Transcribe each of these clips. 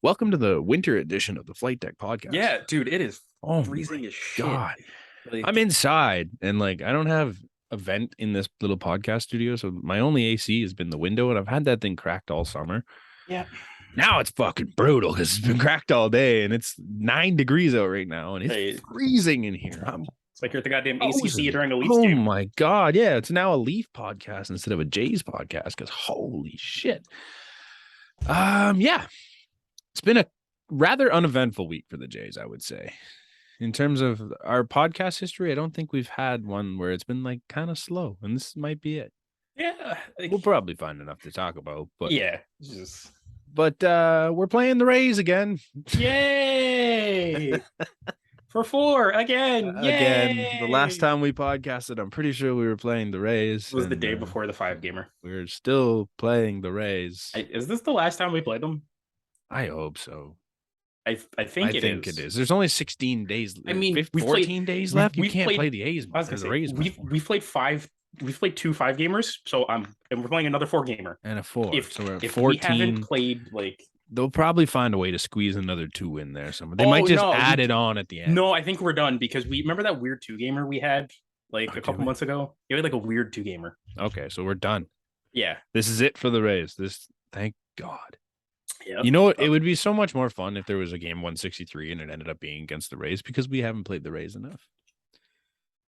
Welcome to the winter edition of the Flight Deck podcast. Yeah, dude, it is Oh freezing my as shit. God. Like, I'm inside and I don't have a vent in this little podcast studio. So my only AC has been the window and I've had that thing cracked all summer. yeah. Now it's fucking brutal because it's been cracked all day and it's 9 degrees out right now and it's freezing in here. It's like you're at the goddamn ACC during a Leafs game. game. Oh my God. Yeah. It's now a Leaf podcast instead of a Jays podcast because holy shit. Yeah. It's been a rather uneventful week for the Jays, I would say. In terms of our podcast history, I don't think we've had one where it's been kind of slow, and this might be it. Yeah. We'll probably find enough to talk about, but yeah. But we're playing the Rays again. Yay! For 4 again. Yay! Again, the last time we podcasted, I'm pretty sure we were playing the Rays. It was the day before the 5-gamer. We're still playing the Rays. Is this the last time we played them? I hope so. I think it is. There's only 16 days. I mean, 14 days left. You can't play the A's. I was gonna say, we've played 5. We've played 2 5-gamers. So and we're playing another 4-gamer and a 4. So we're at 14. We haven't played they'll probably find a way to squeeze another 2 in there somewhere. They might just add it on at the end. No, I think we're done because we remember that weird 2-gamer we had a couple months ago. You had a weird 2-gamer. Okay, so we're done. Yeah, this is it for the Rays. Thank God. Yep. You know what? It would be so much more fun if there was a game 163 and it ended up being against the Rays because we haven't played the Rays enough.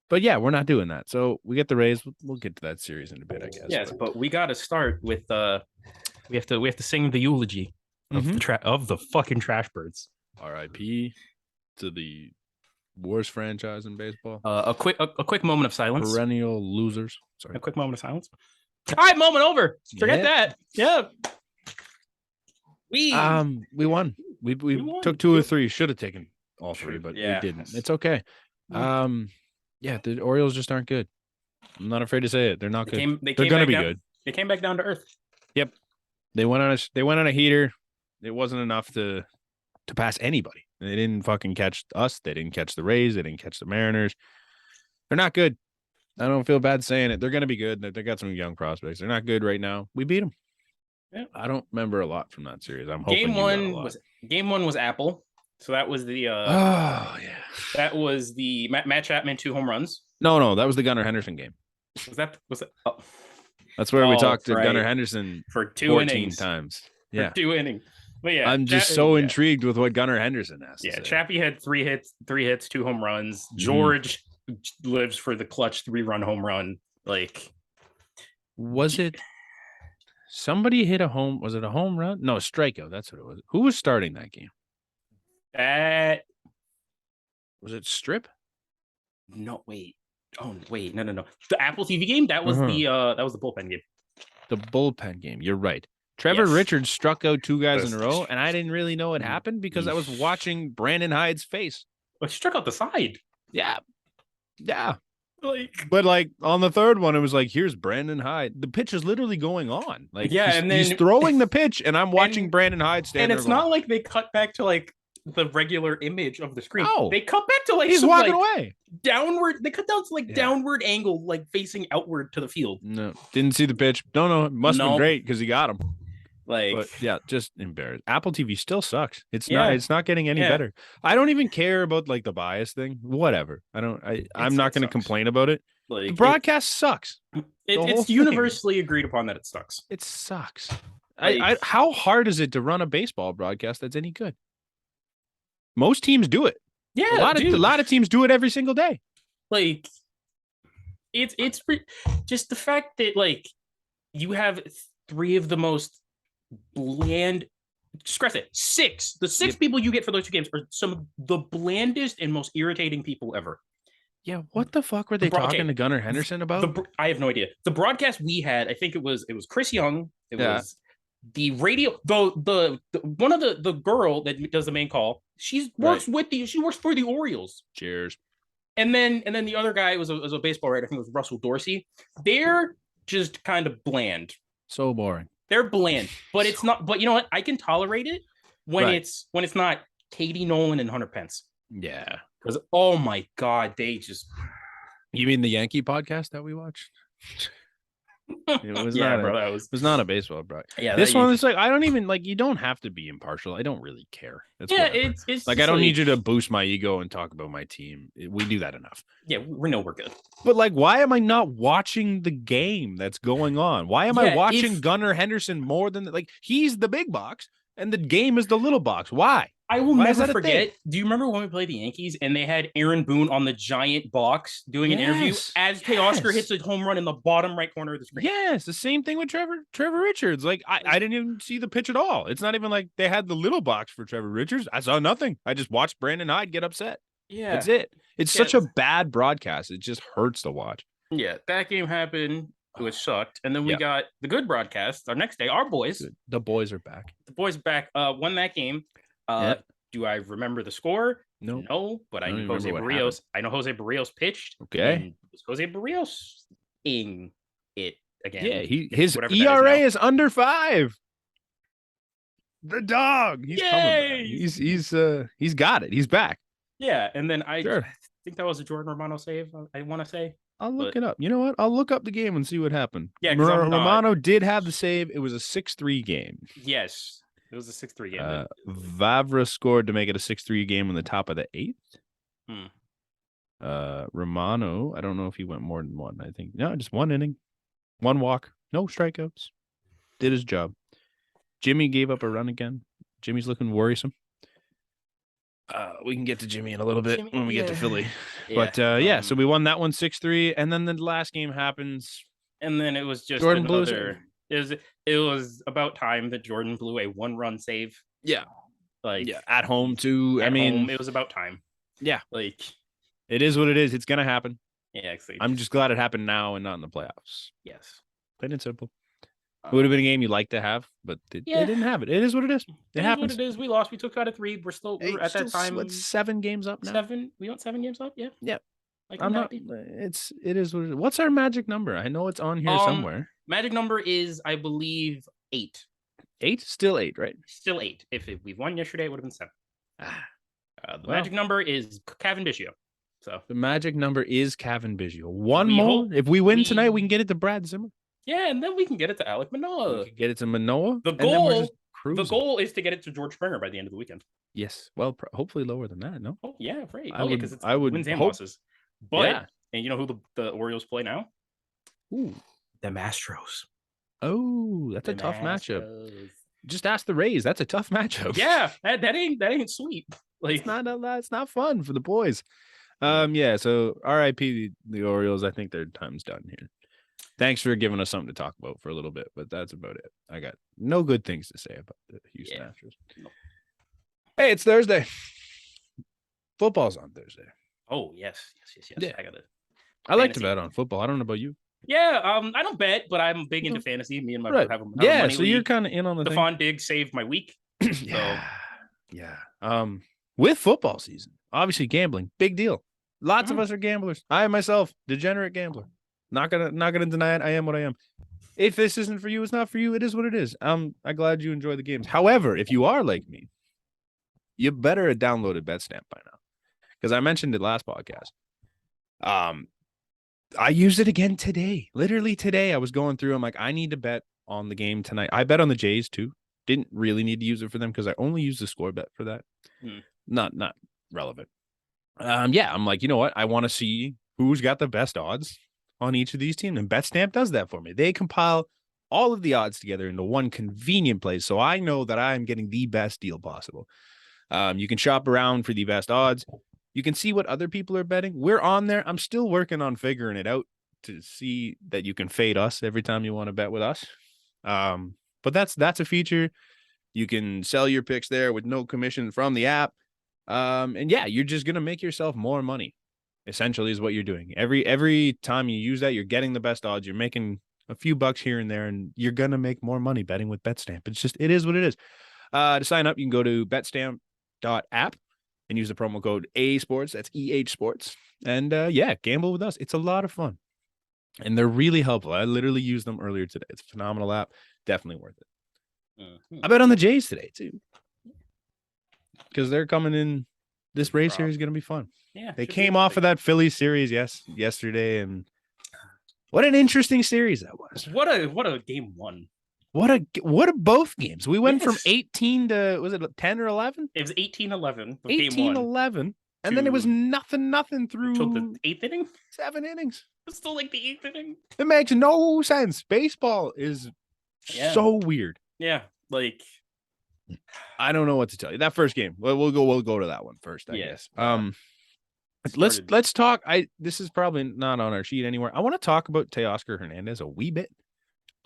But yeah, we're not doing that. So we get the Rays. We'll get to that series in a bit, I guess. Yes, but we got to start with we have to sing the eulogy of the fucking trash birds. R.I.P. to the worst franchise in baseball. A quick moment of silence. Perennial losers. Sorry. A quick moment of silence. All right, moment over. Forget that. Yeah. We won. We took 2 or 3. Should have taken all 3, but we didn't. It's okay. Yeah, the Orioles just aren't good. I'm not afraid to say it. They're not good. They're going to be good. They came back down to earth. Yep. They went on a heater. It wasn't enough to pass anybody. They didn't fucking catch us. They didn't catch the Rays. They didn't catch the Mariners. They're not good. I don't feel bad saying it. They're going to be good. They got some young prospects. They're not good right now. We beat them. Yeah. I don't remember a lot from that series. I'm hoping game one was Apple. So that was the that was the Matt Chapman 2 home runs. No, that was the Gunnar Henderson game. Was that oh. That's where we talked to Gunnar Henderson for 2 14 innings. times. Yeah. For 2 innings. But yeah, I'm just so intrigued with what Gunnar Henderson has to say. Chappie had 3 hits, 2 home runs. George lives for the clutch 3-run home run. Was it somebody hit a home? Was it a home run? No, strikeout. That's what it was. Who was starting that game? Was it Strip? No, wait. Oh, wait. No. The Apple TV game? That was the bullpen game. The bullpen game. You're right. Trevor Richards struck out 2 guys in a row, and I didn't really know what happened because I was watching Brandon Hyde's face. Well, he struck out the side. Yeah. But on the third one, it was here's Brandon Hyde. The pitch is literally going on. And then he's throwing the pitch, and I'm watching Brandon Hyde stand. And it's not like they cut back to the regular image of the screen. No. They cut back to he's walking away downward. They cut down to downward angle, facing outward to the field. No, didn't see the pitch. No, it must have been great because he got him. But yeah, just embarrassed. Apple TV still sucks. It's not getting any better. I don't even care about the bias thing. Whatever. I'm not going to complain about it. The broadcast sucks. It's universally agreed upon that it sucks. It sucks. How hard is it to run a baseball broadcast that's any good? Most teams do it. Yeah, a lot of teams do it every single day. It's just the fact that you have 3 of the most bland, scratch it, 6. The 6 people you get for those 2 games are some of the blandest and most irritating people ever. Yeah, what the fuck were they talking to Gunnar Henderson about? I have no idea. The broadcast we had, I think it was Chris Young. It was the radio. The one of the girl that does the main call. She works for the Orioles. Cheers. And then the other guy was a baseball writer. I think it was Russell Dorsey. They're just kind of bland. So boring. They're bland, but it's not. But you know what? I can tolerate it when it's not Katie Nolan and Hunter Pence. Yeah, because oh my God, they just. You mean the Yankee podcast that we watched? It was Yeah, not bro, a, that it was was not a baseball bracket. yeah. This That one is like, I don't even like, you don't have to be impartial. I don't really care. It's yeah, whatever. it's Like, I just don't like, need you to boost my ego and talk about my team. We do that enough. yeah, we know we're good. But like, why am I not watching the game that's going on? Why am I Yeah, watching Gunnar Henderson more than like he's the big box and the game is the little box? Why? I will Why is never that a thing? forget. Do you remember when we played the Yankees and they had Aaron Boone on the giant box doing an interview as Teoscar hits a home run in the bottom right corner of the screen? Yes, the same thing with Trevor Richards. Like I didn't even see the pitch at all. It's not even like they had the little box for Trevor Richards. I saw nothing. I just watched Brandon Hyde get upset. Yeah, That's it. It's such a bad broadcast. It just hurts to watch. Yeah, that game happened. It was sucked, and then we got the good broadcast. Our next day, our boys. Good. The boys are back. The boys are back. Won that game. Do I remember the score? No, but I knew Jose Barrios. I know Jose Barrios pitched. Okay. Jose Barrios in it again. Yeah, his ERA is under 5. The dog. He's coming back. He's got it. He's back. Yeah, and then I think that was a Jordan Romano save. I want to say. I'll look it up. You know what? I'll look up the game and see what happened. Yeah, Romano did have the save. It was a 6-3 game. Yes. It was a 6-3 game. Vavra scored to make it a 6-3 game in the top of the 8th. Romano, I don't know if he went more than one. I think just 1 inning, 1 walk, no strikeouts. Did his job. Jimmy gave up a run again. Jimmy's looking worrisome. We can get to Jimmy in a little bit when we get to Philly. But so we won that one 6-3, and then the last game happens. And then it was just Jordan it was about time that Jordan blew a 1-run save. Yeah. At home too. It was about time. Yeah. Like it is what it is. It's gonna happen. Yeah, exactly. I'm just glad it happened now and not in the playoffs. Yes. Plain and simple. It would have been a game you like to have, but they didn't have it. It is what it is. It happens. What it is. We lost. We took out of 3. We're at that time. 7 games up now? 7. We went 7 games up. Yeah. Yep. I'm not. It is what it is. What's our magic number? I know it's on here somewhere. Magic number is, I believe, 8. 8? Still 8, right? Still 8. If we won yesterday, it would have been 7. The magic number is Kevin Biggio. So the magic number is Kevin Biggio. One more. If we win tonight, we can get it to Brad Zimmer. Yeah, and then we can get it to Alek Manoah. We can get it to Manoah. The goal is to get it to George Springer by the end of the weekend. Yes. Well, hopefully lower than that. No. Oh yeah, right. Because it's wins and losses. But and you know who the Orioles play now? Ooh, the Astros. Oh, that's a tough matchup. Just ask the Rays. That's a tough matchup. Yeah, that ain't sweet. Like it's not fun for the boys. So RIP the Orioles. I think their time's done here. Thanks for giving us something to talk about for a little bit, but that's about it. I got no good things to say about the Houston Astros. No. Hey, it's Thursday. Football's on Thursday. Oh, yes. Yeah. I like to bet on football. I don't know about you. Yeah, I don't bet, but I'm big into fantasy. Me and my brother have a money so you're kind of in on the Stephon Diggs saved my week. With football season, obviously gambling, big deal. Lots of us are gamblers. I myself, degenerate gambler. Not gonna deny it. I am what I am. If this isn't for you, it's not for you. It is what it is. I'm glad you enjoy the games. However, if you are like me, you better have downloaded BetStamp by now, because I mentioned it last podcast. I used it again today. Literally today, I was going through. I'm like, I need to bet on the game tonight. I bet on the Jays too. Didn't really need to use it for them because I only used the score bet for that. Not relevant. I'm like, you know what? I want to see who's got the best odds on each of these teams, and BetStamp does that for me. They compile all of the odds together into one convenient place, so I know that I'm getting the best deal possible. You can shop around for the best odds. You can see what other people are betting. We're on there. I'm still working on figuring it out to see that you can fade us every time you want to bet with us. But that's a feature. You can sell your picks there with no commission from the app. You're just gonna make yourself more money. Essentially is what you're doing. Every time you use that, you're getting the best odds. You're making a few bucks here and there, and you're going to make more money betting with BetStamp. It is what it is. To sign up, you can go to betstamp.app and use the promo code ASports. That's EH Sports. And gamble with us. It's a lot of fun. And they're really helpful. I literally used them earlier today. It's a phenomenal app. Definitely worth it. I bet on the Jays today, too. Because they're coming in. This race here is going to be fun. Yeah, they came off of that Philly series yesterday, and What an interesting series that was. What a game one. What a both games. We went from Yes. 18 to, was it 10 or 11? It was 18-11 with game 18 one 11. And then it was to- nothing until through the 8th inning. 7 innings. It's still like the 8th inning. It makes no sense. Baseball is so weird. Yeah, like I don't know what to tell you. That first game. We'll go to that one first, I guess. Let's talk. This is probably not on our sheet anywhere. I want to talk about Teoscar Hernandez a wee bit.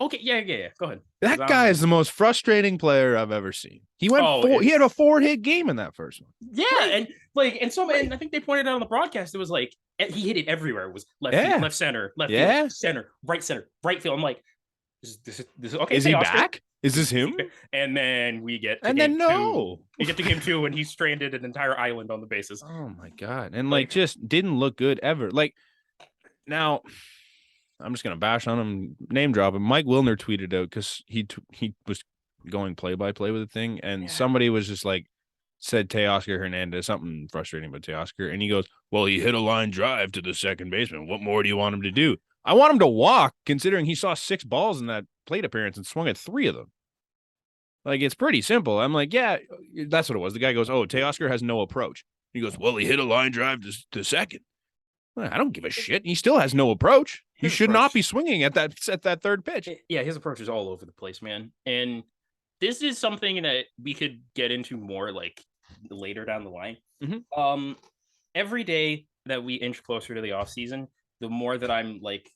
Okay, yeah. Go ahead. That guy is the most frustrating player I've ever seen. He went he had a 4-hit game in that first one. Yeah, and I think they pointed out on the broadcast, it was like he hit it everywhere. It was left field, left center, left field, center, right field. I'm like, this is okay. Is he back? Is this him? And then we get to and game then no. We get to game 2 and he stranded an entire island on the bases. Oh my god. And like just didn't look good ever. Like now I'm just gonna bash on him, name drop him. Mike Wilner tweeted out because he was going play-by-play with the thing, and somebody was just like said Teoscar Hernandez, something frustrating about Teoscar, and he goes, well, he hit a line drive to the second baseman. What more do you want him to do? I want him to walk, considering he saw 6 balls in that plate appearance and swung at 3 of them. Like, it's pretty simple. I'm like, yeah, that's what it was. The guy goes, oh, Teoscar has no approach. He goes, well, he hit a line drive to second. I don't give a shit. He still has no approach. He should not be swinging at that third pitch. Yeah, his approach is all over the place, man. And this is something that we could get into more like later down the line. Mm-hmm. Every day that we inch closer to the off season, the more that I'm like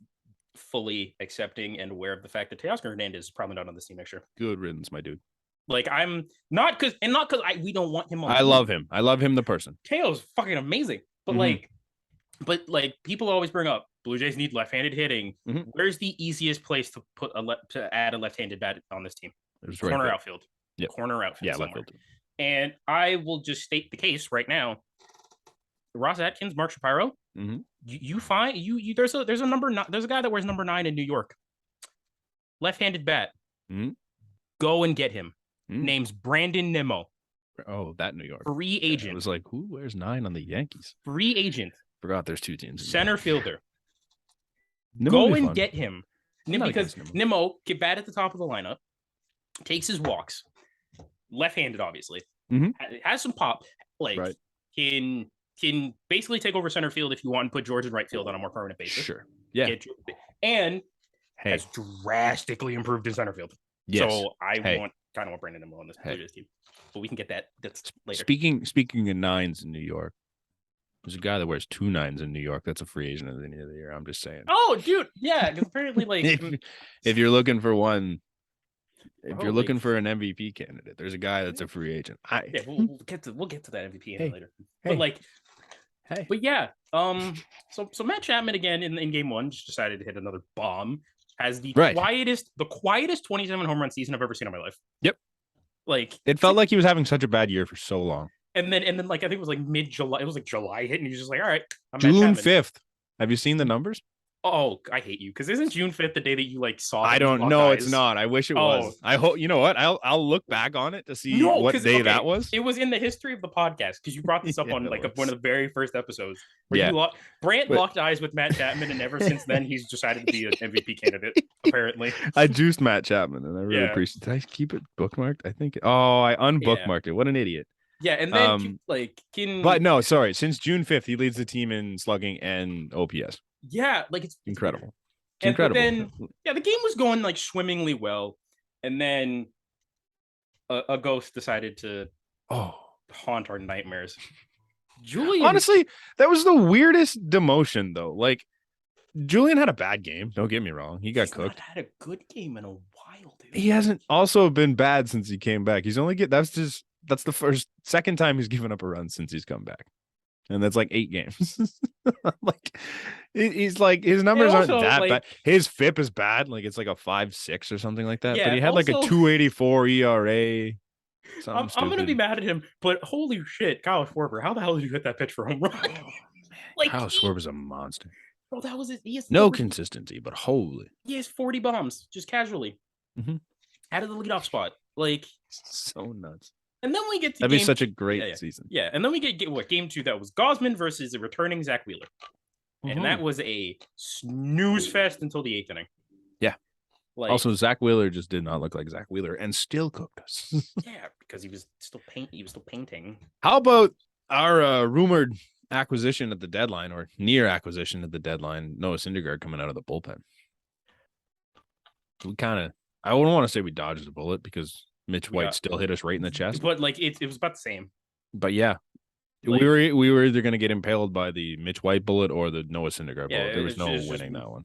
fully accepting and aware of the fact that Teoscar Hernandez is probably not on this team next year. Good riddance, my dude. Like I'm not because we don't want him on. I love him. I love him, the person. Teo's fucking amazing, but like people always bring up Blue Jays need left-handed hitting. Mm-hmm. Where's the easiest place to put to add a left-handed bat on this team? Corner outfield. Yep. Corner outfield. Yeah, left field. And I will just state the case right now. Ross Atkins, Mark Shapiro. Mm-hmm. You find there's a number there's a guy that wears number 9 in New York. Left-handed bat. Mm-hmm. Go and get him. Mm-hmm. Name's Brandon Nimmo. Oh, that New York. Free agent. Yeah, it was like, who wears 9 on the Yankees? Free agent. Forgot there's 2 teams. Center fielder. Go and get him. Because Nimmo get bat at the top of the lineup, takes his walks, left-handed, obviously. Mm-hmm. Has some pop. Like can basically take over center field if you want and put George in right field on a more permanent basis. Sure. Yeah. And has drastically improved in center field. Yes. So I kind of want Brandon Nimmo on this Blue Jays team. But we can get that. That's later. Speaking of 9s in New York, there's a guy that wears 2 9s in New York. That's a free agent at the end of the year. I'm just saying. Oh, dude. Yeah. Apparently, like if you're looking for one, if you're looking for an MVP candidate, there's a guy that's a free agent. We'll get to that MVP later. But yeah. So Matt Chapman again in game 1 just decided to hit another bomb. Has the quietest 27 home run season I've ever seen in my life. Yep. Like it felt like he was having such a bad year for so long. And then like I think it was like mid-July. It was like July hit, and he's just like, all right, I'm June 5th. Have you seen the numbers? Oh, I hate you because isn't June 5th the day that you like saw? I don't know. It's not. I wish it was. I hope you know what. I'll look back on it to see what day that was. It was in the history of the podcast because you brought this up on like one of the very first episodes. Where Brant locked eyes with Matt Chapman, and ever since then he's decided to be an MVP candidate. Apparently, I juiced Matt Chapman, and I really appreciate. Did I keep it bookmarked? I think. Oh, I unbookmarked it. What an idiot. Yeah, and then But no, sorry. Since June 5th, he leads the team in slugging and OPS. Yeah, like it's incredible. Incredible. Then, the game was going like swimmingly well, and then a ghost decided to haunt our nightmares. Julian, honestly, that was the weirdest demotion though. Like Julian had a bad game. Don't get me wrong; he got cooked. Not had a good game in a while, dude. He hasn't also been bad since he came back. He's only that's the second time he's given up a run since he's come back. And that's like 8 games. Like he's like his numbers aren't that bad. His FIP is bad. Like it's like a 5.6 or something like that. Yeah, but he had like a 2.84 ERA. I'm gonna be mad at him, but holy shit, Kyle Schwarber, how the hell did you hit that pitch for home run? Like Kyle Schwarber's a monster. Bro, that was it. No consistency, but holy. He has 40 bombs just casually out of the leadoff spot. Like so nuts. And then we get to that'd be such a great season. Yeah, and then we get what game 2 that was Gosman versus a returning Zach Wheeler. And that was a snooze fest until the 8th inning. Yeah. Like, also, Zach Wheeler just did not look like Zach Wheeler and still cooked us. yeah, because he was still painting. How about our rumored acquisition at the deadline, or near acquisition at the deadline, Noah Syndergaard coming out of the bullpen? We I wouldn't want to say we dodged the bullet because Mitch White still hit us right in the chest. But like it was about the same. But yeah, like, we were either going to get impaled by the Mitch White bullet or the Noah Syndergaard bullet. There was no winning that one.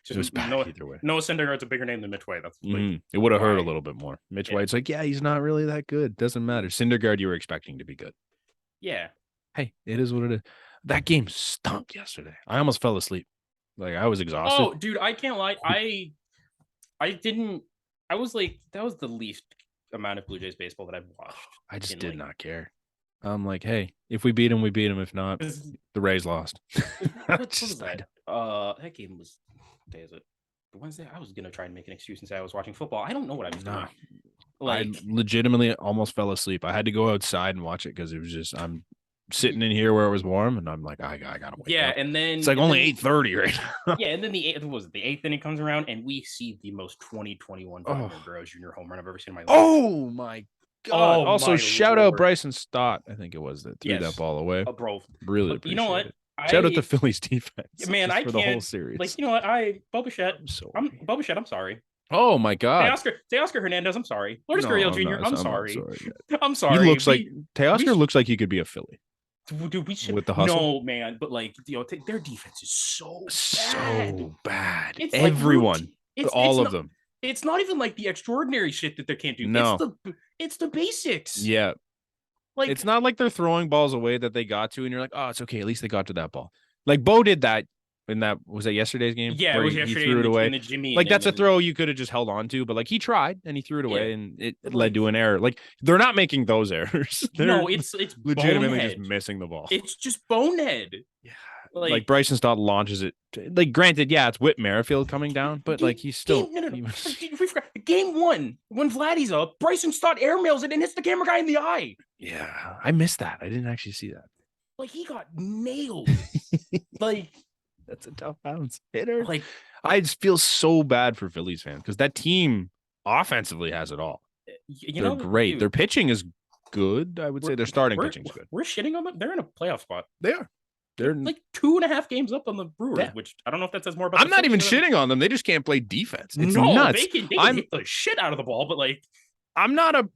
It was bad either way. Noah Syndergaard's a bigger name than Mitch White. That's it would have hurt a little bit more. Mitch White's like, yeah, he's not really that good. Doesn't matter. Syndergaard, you were expecting to be good. Yeah. Hey, it is what it is. That game stunk yesterday. I almost fell asleep. Like, I was exhausted. Oh, dude, I can't lie. I was like, that was the least amount of Blue Jays baseball that I've watched. I just did not care. I'm like, hey, if we beat him, we beat him. If not, the Rays lost. What was that? That game was, what day is it? Wednesday. I was gonna try and make an excuse and say I was watching football. I don't know what I was doing. Like, I legitimately almost fell asleep. I had to go outside and watch it because it was just I'm sitting in here where it was warm, and I'm like, I gotta wake up. And then it's like only 8:30 right now. Yeah, and then the 8th inning comes around, and we see the most 2021 Guerrero Jr. home run I've ever seen in my life. Oh my God! Oh, also, shout out Bryson Stott. I think it was that threw that ball away. Bro, really appreciate you know what? it. Shout out to Phillies defense. Man, I for can't, the whole series. Like, you know what? Bobichette, I'm sorry. Oh my God. Teoscar Hernandez, I'm sorry. Lourdes Gurriel Jr., I'm sorry. I'm sorry. He looks like Teoscar looks like he could be a Philly. Dude, we should with the hustle. No, man, but like, their defense is so bad. It's everyone, like all of them. It's not even like the extraordinary shit that they can't do. No, it's the basics. Yeah, like it's not like they're throwing balls away that they got to, and you're like, oh, it's okay. At least they got to that ball. Like Bo did that in that was that yesterday's game. Yeah, it was yesterday. He threw it away. In the Jimmy, like that's a throw you could have just held on to, but like he tried and he threw it away, and it led to an error. Like they're not making those errors. No, it's legitimately bonehead. just missing the ball. It's just bonehead. Yeah. Like Bryson Stott launches it. Like, granted, yeah, it's Whit Merrifield coming down, but like he's still. Game one, when Vladdy's up, Bryson Stott airmails it and hits the camera guy in the eye. Yeah, I missed that. I didn't actually see that. Like he got nailed. Like that's a tough bounce hitter. Like I just feel so bad for Phillies fans because that team offensively has it all. They're great. Their pitching is good. I would say their starting pitching is good. We're shitting on them. They're in a playoff spot. They are. They're like 2.5 games up on the Brewers, which I don't know if that says more about. I'm not even shitting on them. They just can't play defense. It's nuts. They can hit the shit out of the ball, but like I'm not a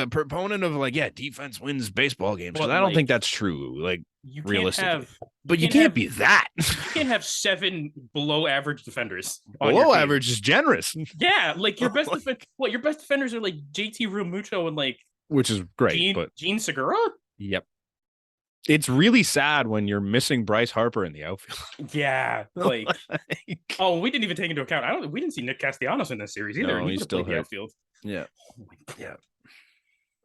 proponent of defense wins baseball games because I don't think that's true. Like realistically, you can't be that. You can't have 7 below average defenders. Below average is generous. Yeah, like your best your best defenders are like JT Realmuto and like, which is great, but Gene Segura. Yep. It's really sad when you're missing Bryce Harper in the outfield. Yeah, like we didn't even take into account. We didn't see Nick Castellanos in this series either. No, he's still the outfield. Yeah. Oh my God. Yeah.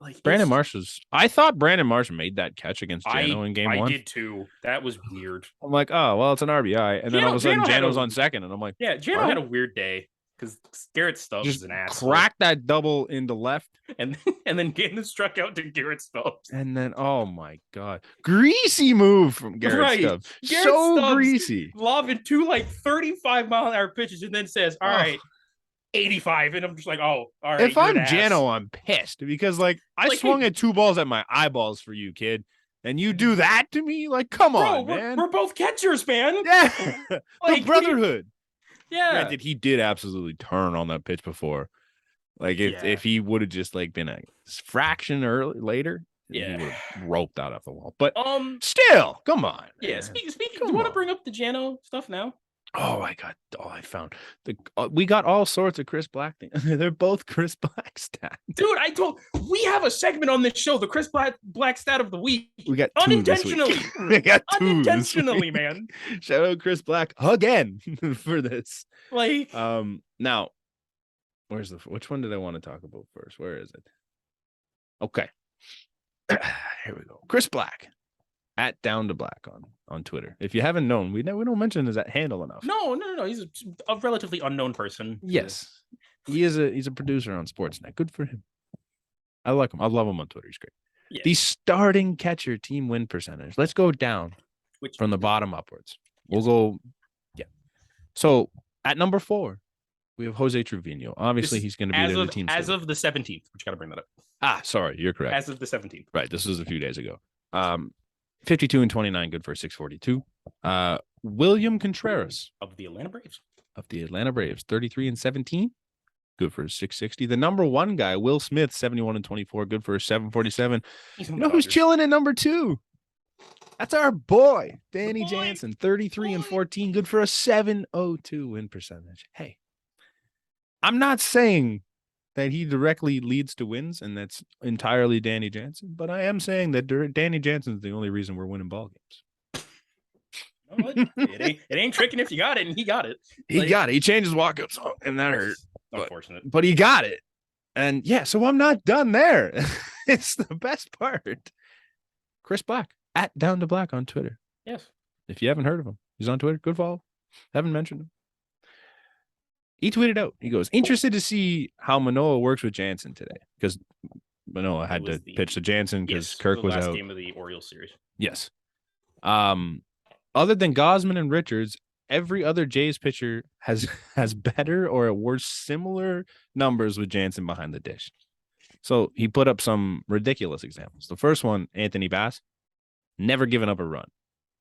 Like Brandon Marsh I thought Brandon Marsh made that catch against Jano in game 1. I did too. That was weird. I'm like, oh well, it's an RBI, and then all of a sudden Jano's on second, and I'm like, yeah, Jano had a weird day because Garrett Stubbs is an asshole. Cracked that double into left, and then getting struck out to Garrett Stubbs, and then oh my God, greasy move from Garrett Stubbs, Stubbs greasy, lobbing 2 35-mile-an-hour pitches, and then says, "All right." 85, and I'm just like, oh, all right. If I'm Jano, I'm pissed because I swung at 2 balls at my eyeballs for you, kid, and you do that to me? Like, come on, man. We're both catchers, man. Yeah, the brotherhood. Yeah. Granted, he did absolutely turn on that pitch before. Like, if he would have just been a fraction later, he would have roped out off the wall. But still, come on. Yeah. Speaking, do you want to bring up the Jano stuff now? Oh, I found we got all sorts of Chris Black things. They're both Chris Black stats. Dude, we have a segment on this show, the Chris Black stat of the week. We got unintentionally. We got 2 unintentionally, man. Shout out Chris Black again for this. Like now, which one did I want to talk about first? Where is it? Okay. Here we go. Chris Black. At Down to Black on Twitter. If you haven't known, we don't mention his handle enough. No. He's a relatively unknown person. Yes, he's a producer on Sportsnet. Good for him. I like him. I love him on Twitter. He's great. Yeah. The starting catcher team win percentage. Let's go down from the bottom upwards. We'll go. Yeah. So at number 4, we have Jose Trevino. Obviously, he's going to be the team as of the 17th. Which got to bring that up. Sorry, you're correct. As of the 17th. Right. This was a few days ago. 52 and 29, good for a 642. William Contreras of the Atlanta Braves. 33 and 17, good for a 660. The number 1 guy, Will Smith, 71 and 24, good for a 747. You know who's chilling at number 2? That's our boy, Danny Jansen, 33 and 14, good for a 702 win percentage. Hey, I'm not saying that he directly leads to wins, and that's entirely Danny Jansen, but I am saying that Danny Jansen is the only reason we're winning ball games. It ain't tricking if you got it, and he got it. He got it. He changed his walk-up song, and that hurt. Unfortunate. But he got it. And yeah, so I'm not done there. It's the best part. Chris Black, at Down to Black on Twitter. Yes. If you haven't heard of him, he's on Twitter. Good follow. Haven't mentioned him. He tweeted out, he goes, interested to see how Manoah works with Jansen today, because Manoah had to pitch to Jansen because Kirk was out. Last game of the Orioles series. Yes. Other than Gosman and Richards, every other Jays pitcher has better or worse similar numbers with Jansen behind the dish. So he put up some ridiculous examples. The first one, Anthony Bass, never given up a run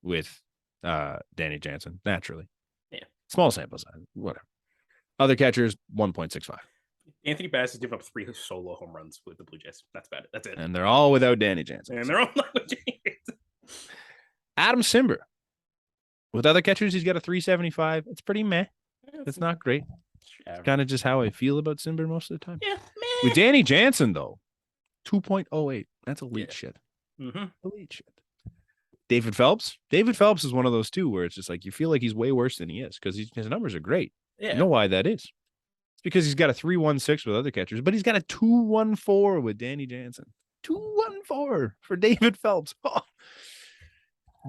with Danny Jansen, naturally. Yeah. Small sample size, whatever. Other catchers, 1.65. Anthony Bass has given up 3 solo home runs with the Blue Jays. That's about it. That's it. And they're all without Danny Jansen. And they're all not with Danny Jansen. Adam Simber. With other catchers, he's got a 375. It's pretty meh. It's not great. It's kind of just how I feel about Simber most of the time. Yeah, meh. With Danny Jansen, though, 2.08. That's elite shit. Mm-hmm. Elite shit. David Phelps. David Phelps is one of those, too, where it's just like you feel like he's way worse than he is because his numbers are great. Yeah. You know why that is? It's because he's got a 316 with other catchers, but he's got a 214 with Danny Jansen. 214 for David Phelps. Oh.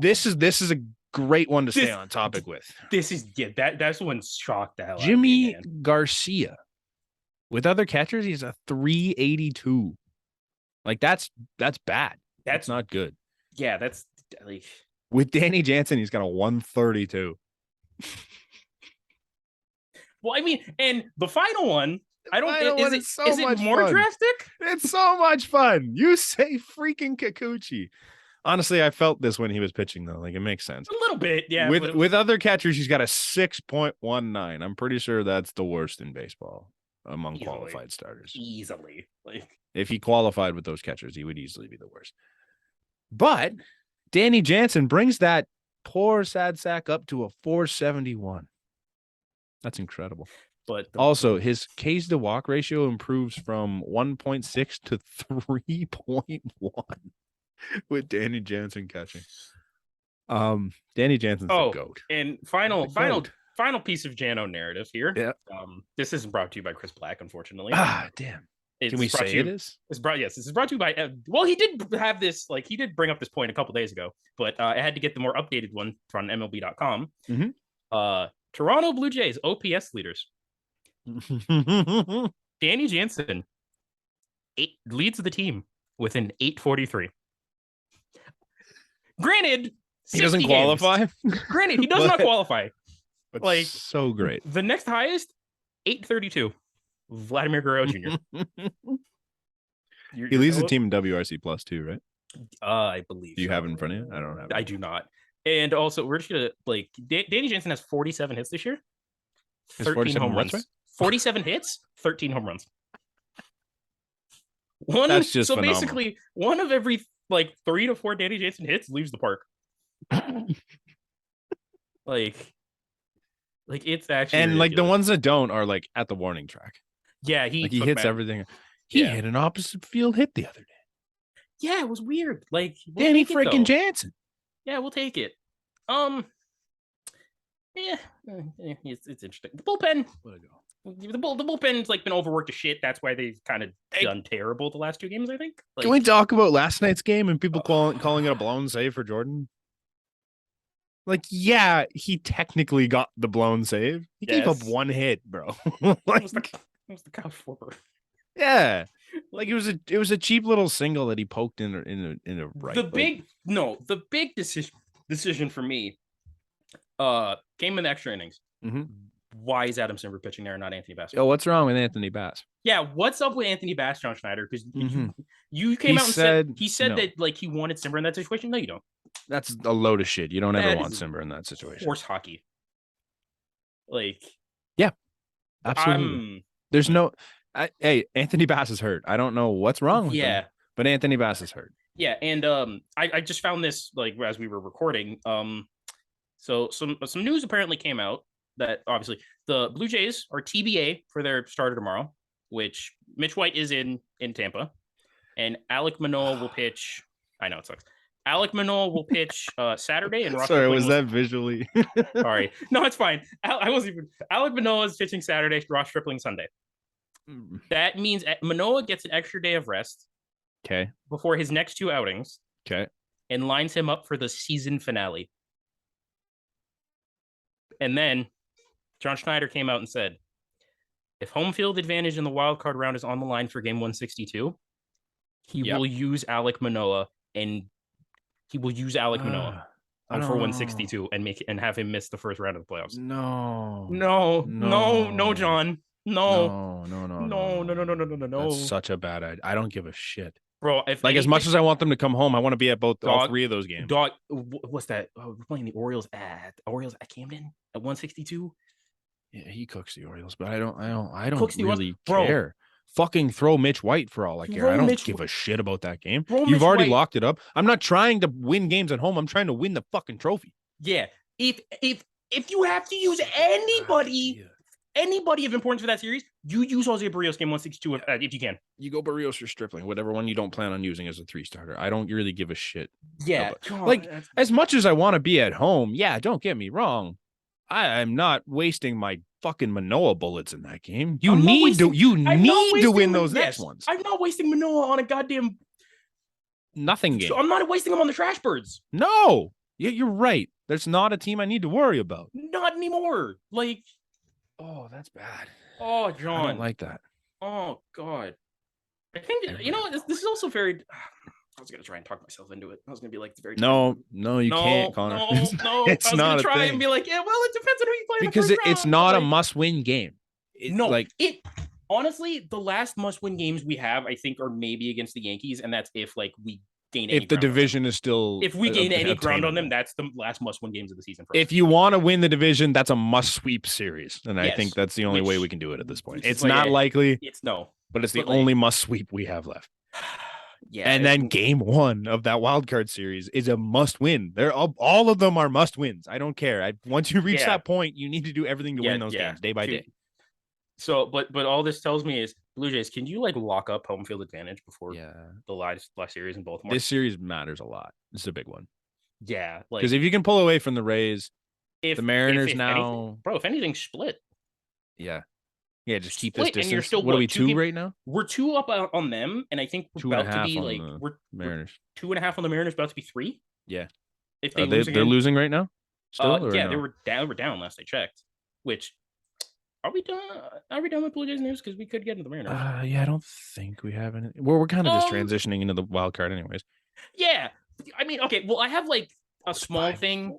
This is a great one to stay on topic with. That's one shocked the hell Jimmy out of me, Garcia. With other catchers, he's a 382. Like that's bad. That's not good. Yeah, that's like with Danny Jansen, he's got a 132. Well, I mean, and the final one, is it more fun. drastic? It's so much fun. You say freaking Kikuchi. Honestly, I felt this when he was pitching, though. Like, it makes sense. A little bit, yeah. With other catchers, he's got a 6.19. I'm pretty sure that's the worst in baseball among qualified starters. Easily. Like, if he qualified with those catchers, he would easily be the worst. But Danny Jansen brings that poor sad sack up to a 471. That's incredible. But also, his Ks to walk ratio improves from 1.6 to 3.1 with Danny Jansen catching. Danny Jansen's the GOAT. And final piece of Jano narrative here. Yeah. This isn't brought to you by Chris Black, unfortunately. Damn. Can we say it is? This is brought to you by. Well, he did have this. Like he did bring up this point a couple days ago, but I had to get the more updated one from MLB.com. Mm-hmm. Toronto Blue Jays OPS leaders. Danny Jansen leads the team with an 843. Granted, he doesn't qualify. Granted, he does not qualify. But like so great. The next highest, 832. Vladimir Guerrero Jr. He leads the team in WRC plus too, right? I believe. Do you have it in front of you? I don't have it. I do not. And also, we're just gonna like Danny Jansen has 47 hits this year. 13 home runs. Right? 47 hits, 13 home runs. That's just so phenomenal. Basically, one of every like 3 to 4 Danny Jansen hits leaves the park. like it's actually and ridiculous. Like the ones that don't are like at the warning track. Yeah, he hits everything. He hit an opposite field hit the other day. Yeah, it was weird. Like Danny freaking Jansen. Yeah, we'll take it. Yeah, it's interesting. The bullpen. The bullpen's like been overworked to shit. That's why they've kind of done terrible the last 2 games, I think. Like, can we talk about last night's game and people calling it a blown save for Jordan? Like, yeah, he technically got the blown save. He gave up 1 hit, bro. Like, it was the Kyle Schwarber. Yeah, like it was a cheap little single that he poked in a right. The big decision for me. Came in the extra innings. Mm-hmm. Why is Adam Simber pitching there and not Anthony Bass? Yo, what's wrong with Anthony Bass? Yeah, what's up with Anthony Bass, John Schneider? Because you came He out and said no. that like he wanted Simber in that situation. No, you don't. That's a load of shit. You don't ever That want is Simber in that situation. Horse hockey. Like, yeah, absolutely. There's no. Hey, Anthony Bass is hurt. I don't know what's wrong with him, but Anthony Bass is hurt. Yeah, and I just found this like as we were recording. So some news apparently came out that obviously the Blue Jays are TBA for their starter tomorrow, which Mitch White is in Tampa, and Alek Manoah will pitch. I know it sucks. Alek Manoah will pitch Saturday, and Ross Sorry, was that visually? Sorry, no, it's fine. I wasn't even. Alek Manoah is pitching Saturday. Ross Stripling Sunday. That means Manoah gets an extra day of rest. Okay. Before his next 2 outings. Okay. And lines him up for the season finale. And then John Schneider came out and said, if home field advantage in the wild card round is on the line for game 162, he will use Alek Manoah for 162 and have him miss the first round of the playoffs. No, John. No. That's such a bad idea. I don't give a shit. Bro, as much as I want them to come home, I want to be at all 3 of those games. What's that? Oh, we're playing the Orioles at Camden at 162. Yeah, he cooks the Orioles, but I don't really Bro, care. Fucking throw Mitch White for all I care. I don't give a shit about that game. You've already locked it up. I'm not trying to win games at home. I'm trying to win the fucking trophy. Yeah. If you have to use anybody of importance for that series, you use Jose Barrios game 162 if you can. You go Barrios or Stripling, whatever one you don't plan on using as a 3-starter. I don't really give a shit. Yeah. As much as I want to be at home, yeah, don't get me wrong. I'm not wasting my fucking Manoah bullets in that game. You need to win those next ones. I'm not wasting Manoah on a goddamn nothing game. I'm not wasting him on the Trash Birds. No. You're right. There's not a team I need to worry about. Not anymore. Like, oh, that's bad. Oh, John. I don't like that. Oh, God. I think, this is also very... I was going to try and talk myself into it. I was going to be like, it's very... No, you can't, Connor. No, it's I was going to try and be like, yeah, well, it depends on who you play because it's not a must-win game. Honestly, the last must-win games we have, I think, are maybe against the Yankees, and that's if, like, we gain any if the division is still... If we gain any ground on them, that's the last must-win games of the season. If you want to win the division, that's a must-sweep series, and I think that's the only way we can do it at this point. It's not likely. But it's the only must-sweep we have left. Yeah, and then game 1 of that wild card series is a must win. All of them are must wins. I don't care. Once you reach that point, you need to do everything to win those games day by day. So, but all this tells me is Blue Jays, can you like lock up home field advantage before the last series in Baltimore? This series matters a lot. This is a big one. Yeah, because if you can pull away from the Rays, the Mariners if anything, split. Yeah, just keep this distance. You're still, what are we, 2 right now? We're 2 up on them, and I think we're about to be like Mariners. 2.5 on the Mariners, about to be 3. Yeah. If they're losing right now. Still, they were down last I checked. Which are we done? Are we done with Blue Jays news? Because we could get into the Mariners. Yeah, I don't think we have any. We're kind of just transitioning into the wild card, anyways. Yeah, I mean, okay. Well, I have like a small thing.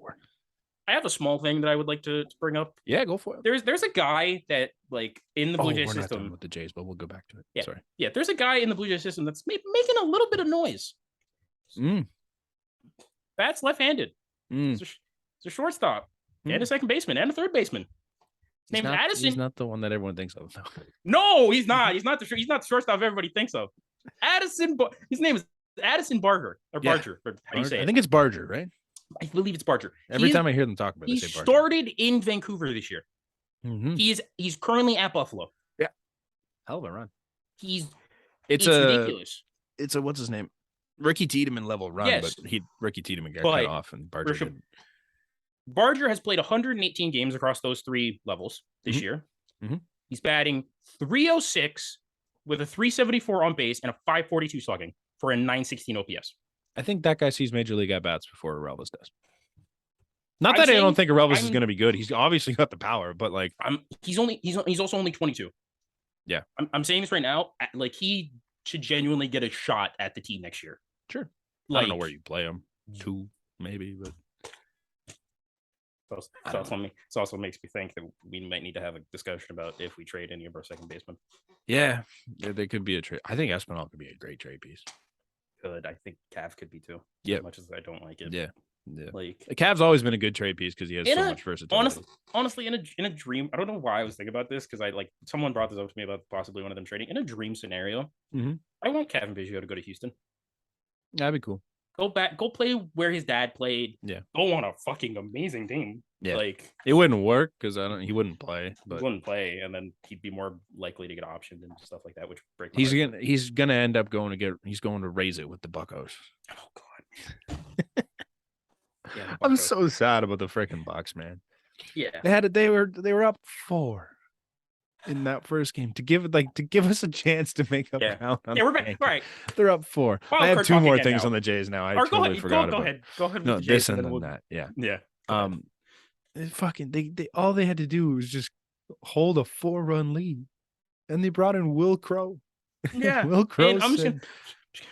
I have a small thing that I would like to bring up. Yeah, go for it. There's a guy that like in the Blue Jays system. Not done with the Jays, but we'll go back to it. Yeah, sorry. Yeah, there's a guy in the Blue Jays system that's making a little bit of noise. Bats left-handed. It's a shortstop and a second baseman and a third baseman. His name is Addison. He's not the one that everyone thinks of. No, he's not. He's not the shortstop everybody thinks of. Addison. His name is Addison Barger or Barger. Or how do you say it? I think it's Barger, right? I believe it's Barger. Every time I hear them talk about it, he started in Vancouver this year. He's currently at Buffalo. Yeah, hell of a run. It's ridiculous. It's a what's his name? Ricky Tiedemann level run, but Ricky Tiedemann got cut off, and Barger didn't. Barger has played 118 games across those 3 levels this year. He's batting .306 with a .374 on base and a .542 slugging for a .916 OPS. I think that guy sees major league at bats before Orioles does. Not that I don't think Orioles is going to be good. He's obviously got the power, but like he's also only 22. Yeah, I'm saying this right now. Like he should genuinely get a shot at the team next year. Sure. I don't know where you play him. 2 maybe, but It also makes me think that we might need to have a discussion about if we trade any of our second basemen. Yeah, there could be a trade. I think Espinal could be a great trade piece. I think Cav could be too. Yeah, as much as I don't like it. Yeah. Like Cav's always been a good trade piece because he has so much versatility. Honestly, in a dream, I don't know why I was thinking about this because someone brought this up to me about possibly one of them trading. In a dream scenario, I want Cav and Biggio to go to Houston. That'd be cool. Go play where his dad played. Yeah. Go on a fucking amazing team. Yeah. It wouldn't work because he wouldn't play. But he wouldn't play, and then he'd be more likely to get optioned and stuff like that, which break my heart. He's gonna end up going to raise it with the Buccos. Oh god. Yeah, I'm so sad about the freaking Bucks, man. Yeah. They were up 4 in that first game to give us a chance to make up count. Yeah, we're back. All right. They're up 4. I have 2 more things on the Jays now. I totally forgot about. Go ahead. No, this and then that. Yeah. Yeah. They all they had to do was just hold a 4-run lead, and they brought in Will Crow. Yeah. Will Crow said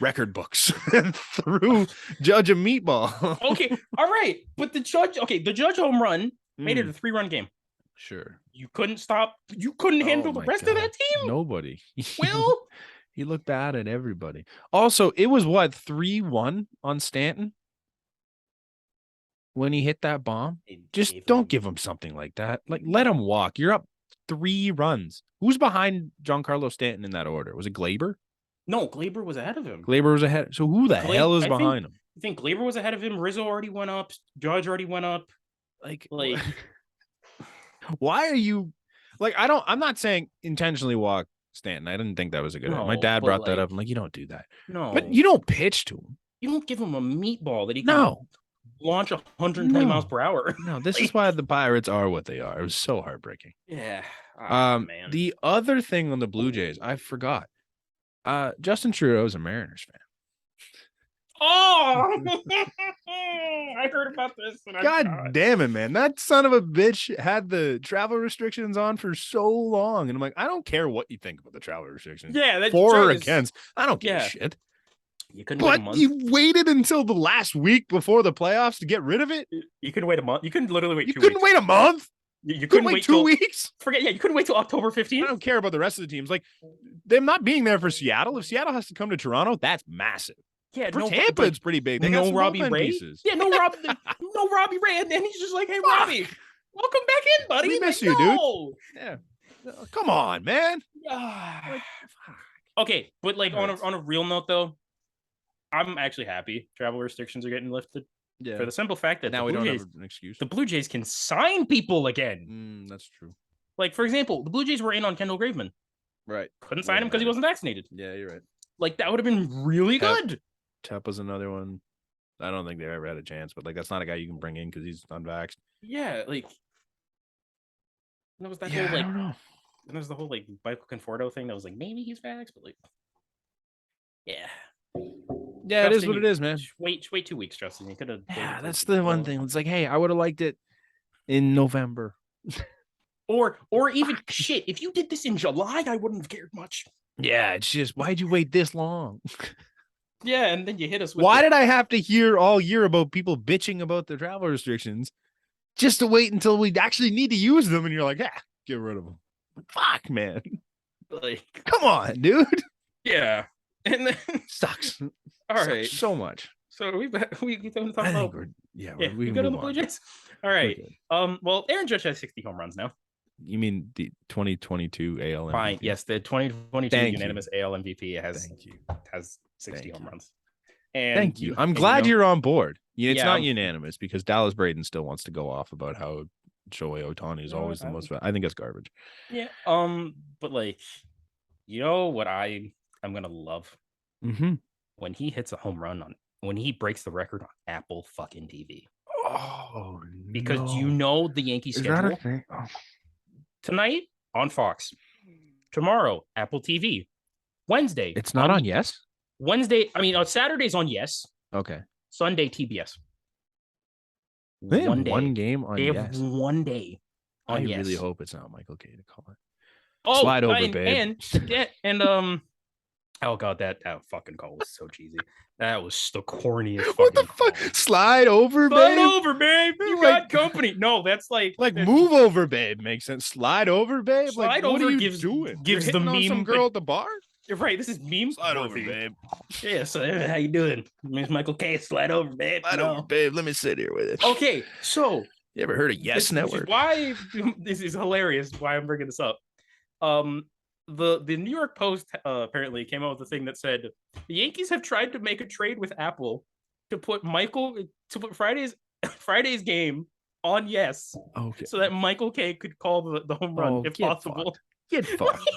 record books and threw Judge a meatball. Okay. All right. But the Judge home run made it a 3-run game. Sure. You couldn't handle the rest of that team? Nobody. Will? He looked bad at everybody. Also, it was 3-1 on Stanton when he hit that bomb. Just don't give him something like that. Let him walk. You're up 3 runs. Who's behind Giancarlo Stanton in that order? Was it Glaber? No, Glaber was ahead of him. Glaber was ahead. So who the hell is behind him? I think Glaber was ahead of him. Rizzo already went up. Judge already went up. Like why are you I'm not saying intentionally walk Stanton. I didn't think that was a good idea. My dad brought that up. I'm like, you don't do that. No. But you don't pitch to him. You don't give him a meatball that he can launch 120 miles per hour. No, this is why the Pirates are what they are. It was so heartbreaking. Yeah. Man. The other thing on the Blue Jays, I forgot. Justin Trudeau is a Mariners fan. Oh, I heard about this. God damn it, man. That son of a bitch had the travel restrictions on for so long. And I'm like, I don't care what you think about the travel restrictions. Yeah, that's for or against. I don't give a shit. You couldn't wait a month. You waited until the last week before the playoffs to get rid of it? You couldn't wait a month. You couldn't literally wait 2 weeks. You couldn't wait a month? You couldn't wait 2 weeks? You couldn't wait till October 15th. I don't care about the rest of the teams. Like, them not being there for Seattle. If Seattle has to come to Toronto, that's massive. Yeah, for Tampa, it's pretty big. They got some Robbie Ray. Pieces. Yeah, no Robbie Ray, and then he's just like, "Hey, Robbie, welcome back in, buddy. We miss you, dude. Yeah, come on, man." Okay, but on a real note, though, I'm actually happy travel restrictions are getting lifted. Yeah, for the simple fact that now we don't have an excuse. The Blue Jays can sign people again. That's true. Like, for example, the Blue Jays were in on Kendall Graveman. Right. Couldn't sign him because he wasn't vaccinated. Yeah, you're right. Like, that would have been really good. Tepa's another one. I don't think they ever had a chance, but that's not a guy you can bring in because he's unvaxxed. Yeah, that was that whole I don't know. And there's the whole Michael Conforto thing that was maybe he's vaxxed, but yeah, Justin, it is what it is, man. Wait 2 weeks, Justin. You could have. Yeah, that's the one thing. It's hey, I would have liked it in November, or even shit. If you did this in July, I wouldn't have cared much. Yeah, it's just why'd you wait this long? Yeah, and then you hit us with why did I have to hear all year about people bitching about the travel restrictions just to wait until we actually need to use them? And you're like, get rid of them. Fuck, man. Come on, dude. Yeah. And then sucks. All right. So much. So we don't talk about we go to the Blue Jays. All right. Well, Aaron Judge has 60 home runs now. You mean the 2022 AL MVP? Fine. Yes, the 2022 unanimous AL MVP has 60 home runs. And thank you. I'm glad you're on board. It's not unanimous because Dallas Braden still wants to go off about how Shohei Ohtani is always the most. I think that's garbage. Yeah. But you know what I'm gonna love when he hits a home run when he breaks the record on Apple fucking TV. Oh, because the Yankees schedule tonight on Fox, tomorrow Apple TV, Wednesday. It's not on Yes. Wednesday. I mean, Saturday's on Yes. Okay. Sunday TBS. They have one game on Yes. They have 1 day on Yes. I really hope it's not Michael K to call it. Oh, slide over, babe. And oh god, that fucking call was so cheesy. That was the corniest. What the fucking fuck? call. Slide over, Slide babe. over, babe. You Like- got company. No, that's Like that's move over, babe. Makes sense. Slide over, babe. Slide Like what over are you gives doing? gives You're the hitting on some meme, girl like- at the bar. You're right. This is meme. Slide over, worthy. babe. Yeah. So how you doing, Miss Michael K? Slide over, babe. Slide No. over, babe. Let me sit here with it. Okay. So You ever heard of Yes which is Network? why this is hilarious. Why I'm bringing this up. The New York Post apparently came out with a thing that said the Yankees have tried to make a trade with Apple to put Friday's game on Yes, Okay. so that Michael K could call the home run if get possible. fucked. Get fucked.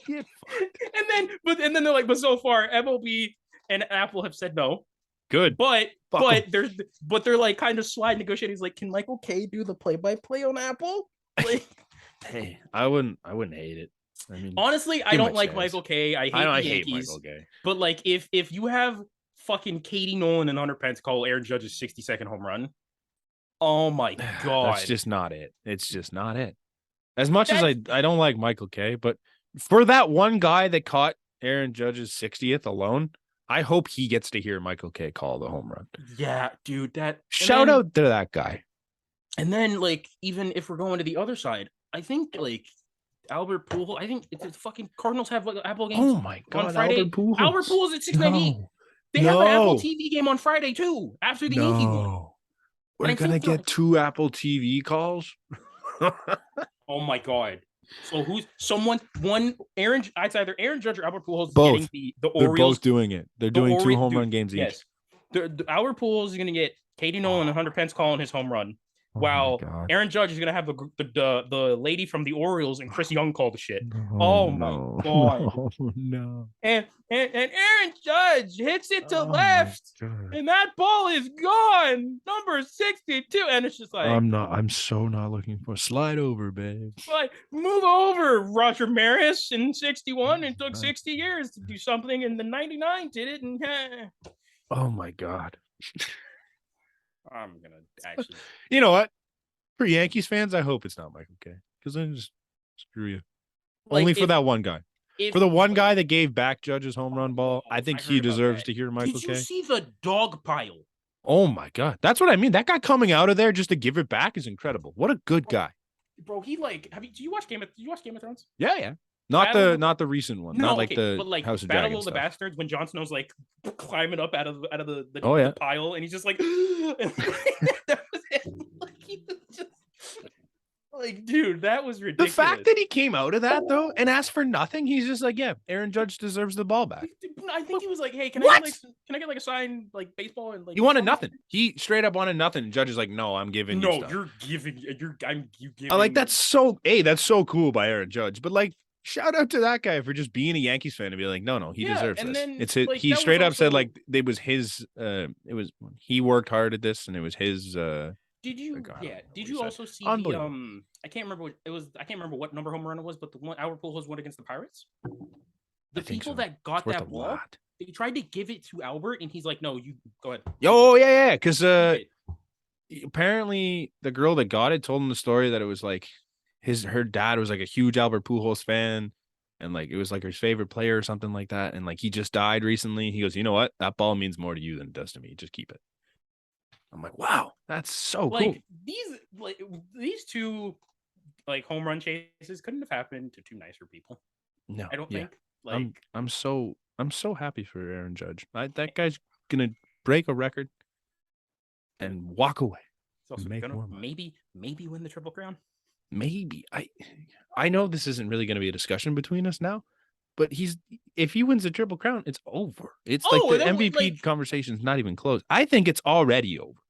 Get fucked. And then they're like, but so far MLB and Apple have said no. Good. But Fuck they're like kind of slide negotiating. He's like, can Michael K do the play-by-play on Apple? Like, Hey, I wouldn't hate it. I mean, honestly, I give him don't a like chance. Michael K. I hate I the hate Yankees. Michael Gay. But like, if you have fucking Katie Nolan and Hunter Pence call Aaron Judge's 60-second home run, oh my god, That's just not it. It's just not it. As much as I don't like Michael K, but for that one guy that caught Aaron Judge's 60th alone, I hope he gets to hear Michael K call the home run. yeah, dude. Shout out to that guy. And then, like, even if we're going to the other side, I think like Albert Pujols. I think it's fucking Cardinals have like Apple games. Oh my god, on Friday. Albert Pujols at 698. No. They have an Apple TV game on Friday too. After the Yankee one. We're And I gonna think they're- get 2 Apple TV calls. Oh my god. So it's either Aaron Judge or Albert Pujols Both. getting the They're Orioles. both doing it. They're the doing 2 home dude, run games each. Yes. The Albert Pujols is gonna get Katie Nolan and Hunter Pence calling his home run. Oh my While God. Aaron Judge is gonna have the lady from the Orioles and Chris Young call the shit. Oh, my no. God. Oh, no. And Aaron Judge hits it to Oh, my left, God. and that ball is gone. Number 62. And it's just like, I'm so not looking for slide over, babe. like, move over, Roger Maris in 61. It took Right. 60 years to do something, and the 99 did it. And Oh my God. I'm gonna actually. You know what? For Yankees fans, I hope it's not Michael K. Because then just screw you. Like, Only for that one guy. if- For the one guy that gave back Judge's home run ball, I think I he heard about deserves that. to hear Michael Did you K. see the dog pile? Oh my God. That's what I mean. That guy coming out of there just to give it back is incredible. What a good guy. Bro, he like do you watch Game of Thrones? Yeah, yeah. Not the recent one. Not like the but like House of Battle Dragons of the stuff. Bastards when Jon Snow's like climbing up out of the Oh, yeah. pile, and he's just like that was it. Like, he was just like, dude, that was The ridiculous. fact that he came out of that though and asked for nothing, he's just like, yeah, Aaron Judge deserves the ball back. I think he was like, hey, can What? I get like a signed like baseball and like He wanted nothing. He straight up wanted nothing. And Judge is like, no, I'm giving you No, stuff. you're giving you giving. I like that's so cool by Aaron Judge. But like, shout out to that guy for just being a Yankees fan and be like, no, he Yeah, deserves and this. then, It's his, like, he that was straight up said also- like it was his he worked hard at this and it was his Did you? God, I don't know what Did he you said. also see Unbelievable. I can't remember what it was. I can't remember what number home run it was, but the one Albert Pujols won against the Pirates. The think people so. that got It's worth that a ball, lot. they tried to give it to Albert, and he's like, "No, you go ahead." Oh yeah, because Keep it." apparently the girl that got it told him the story that it was like her dad was like a huge Albert Pujols fan and like it was like her favorite player or something like that, and like he just died recently. He goes, you know what? That ball means more to you than it does to me. Just keep it. I'm like, wow, that's so Like cool. these two like home run chases couldn't have happened to two nicer people. No, I don't yeah. think. Like I'm so happy for Aaron Judge. That guy's gonna break a record and walk away. he's also make gonna more money. maybe win the Triple Crown. Maybe I know this isn't really going to be a discussion between us now, but if he wins the Triple Crown, it's over. It's Oh, like the that would, MVP conversation's not even close. I think it's already over.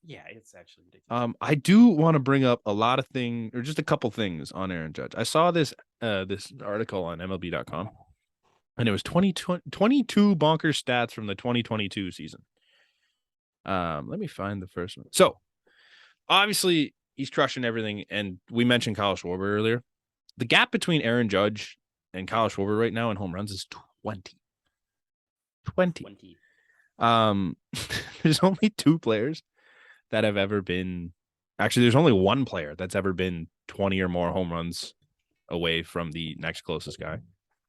Yeah, it's actually ridiculous. I do want to bring up a lot of things or just a couple things on Aaron Judge. I saw this article on MLB.com and it was 22 bonkers stats from the 2022 season. Let me find the first one. So obviously he's crushing everything. And we mentioned Kyle Schwarber earlier. The gap between Aaron Judge and Kyle Schwarber right now in home runs is 20. 20. There's only 2 players that have ever been. Actually, there's only 1 player that's ever been 20 or more home runs away from the next closest guy.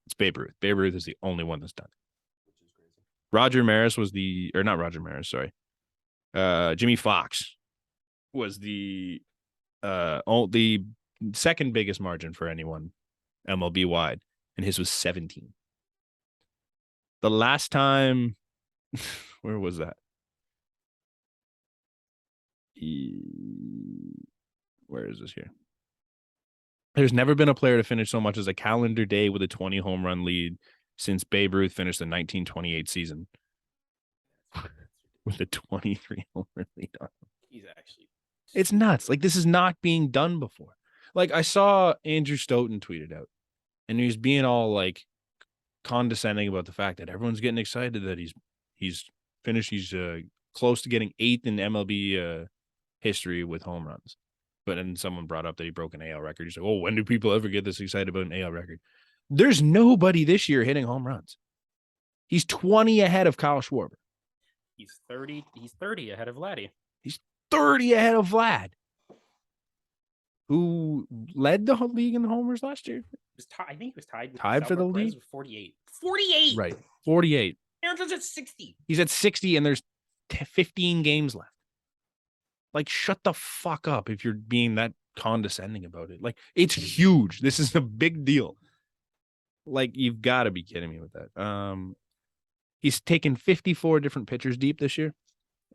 It's Babe Ruth. Babe Ruth is the only one that's done. Roger Maris was not Roger Maris, sorry. Jimmy Fox was the second biggest margin for anyone MLB wide, and his was 17. The last time, where was that? Where is this here? There's never been a player to finish so much as a calendar day with a 20 home run lead since Babe Ruth finished the 1928 season with a 23 home run lead on him. He's actually, it's nuts. Like, this is not being done before. Like, I saw Andrew Stoughton tweeted out, and he was being all like condescending about the fact that everyone's getting excited that he's finished. He's close to getting 8th in MLB history with home runs. But then someone brought up that he broke an AL record. He's like, oh, when do people ever get this excited about an AL record? There's nobody this year hitting home runs. He's 20 ahead of Kyle Schwarber. He's 30. He's 30 ahead of Vladdy. He's 30 ahead of Vlad, who led the league in the homers last year. I think he was tied. Tied for the league? 48. 48. Right. 48. Aaron Judge's at 60. He's at 60, and there's 15 games left. Like, shut the fuck up if you're being that condescending about it. Like, it's huge. This is a big deal. Like, you've got to be kidding me with that. He's taken 54 different pitchers deep this year.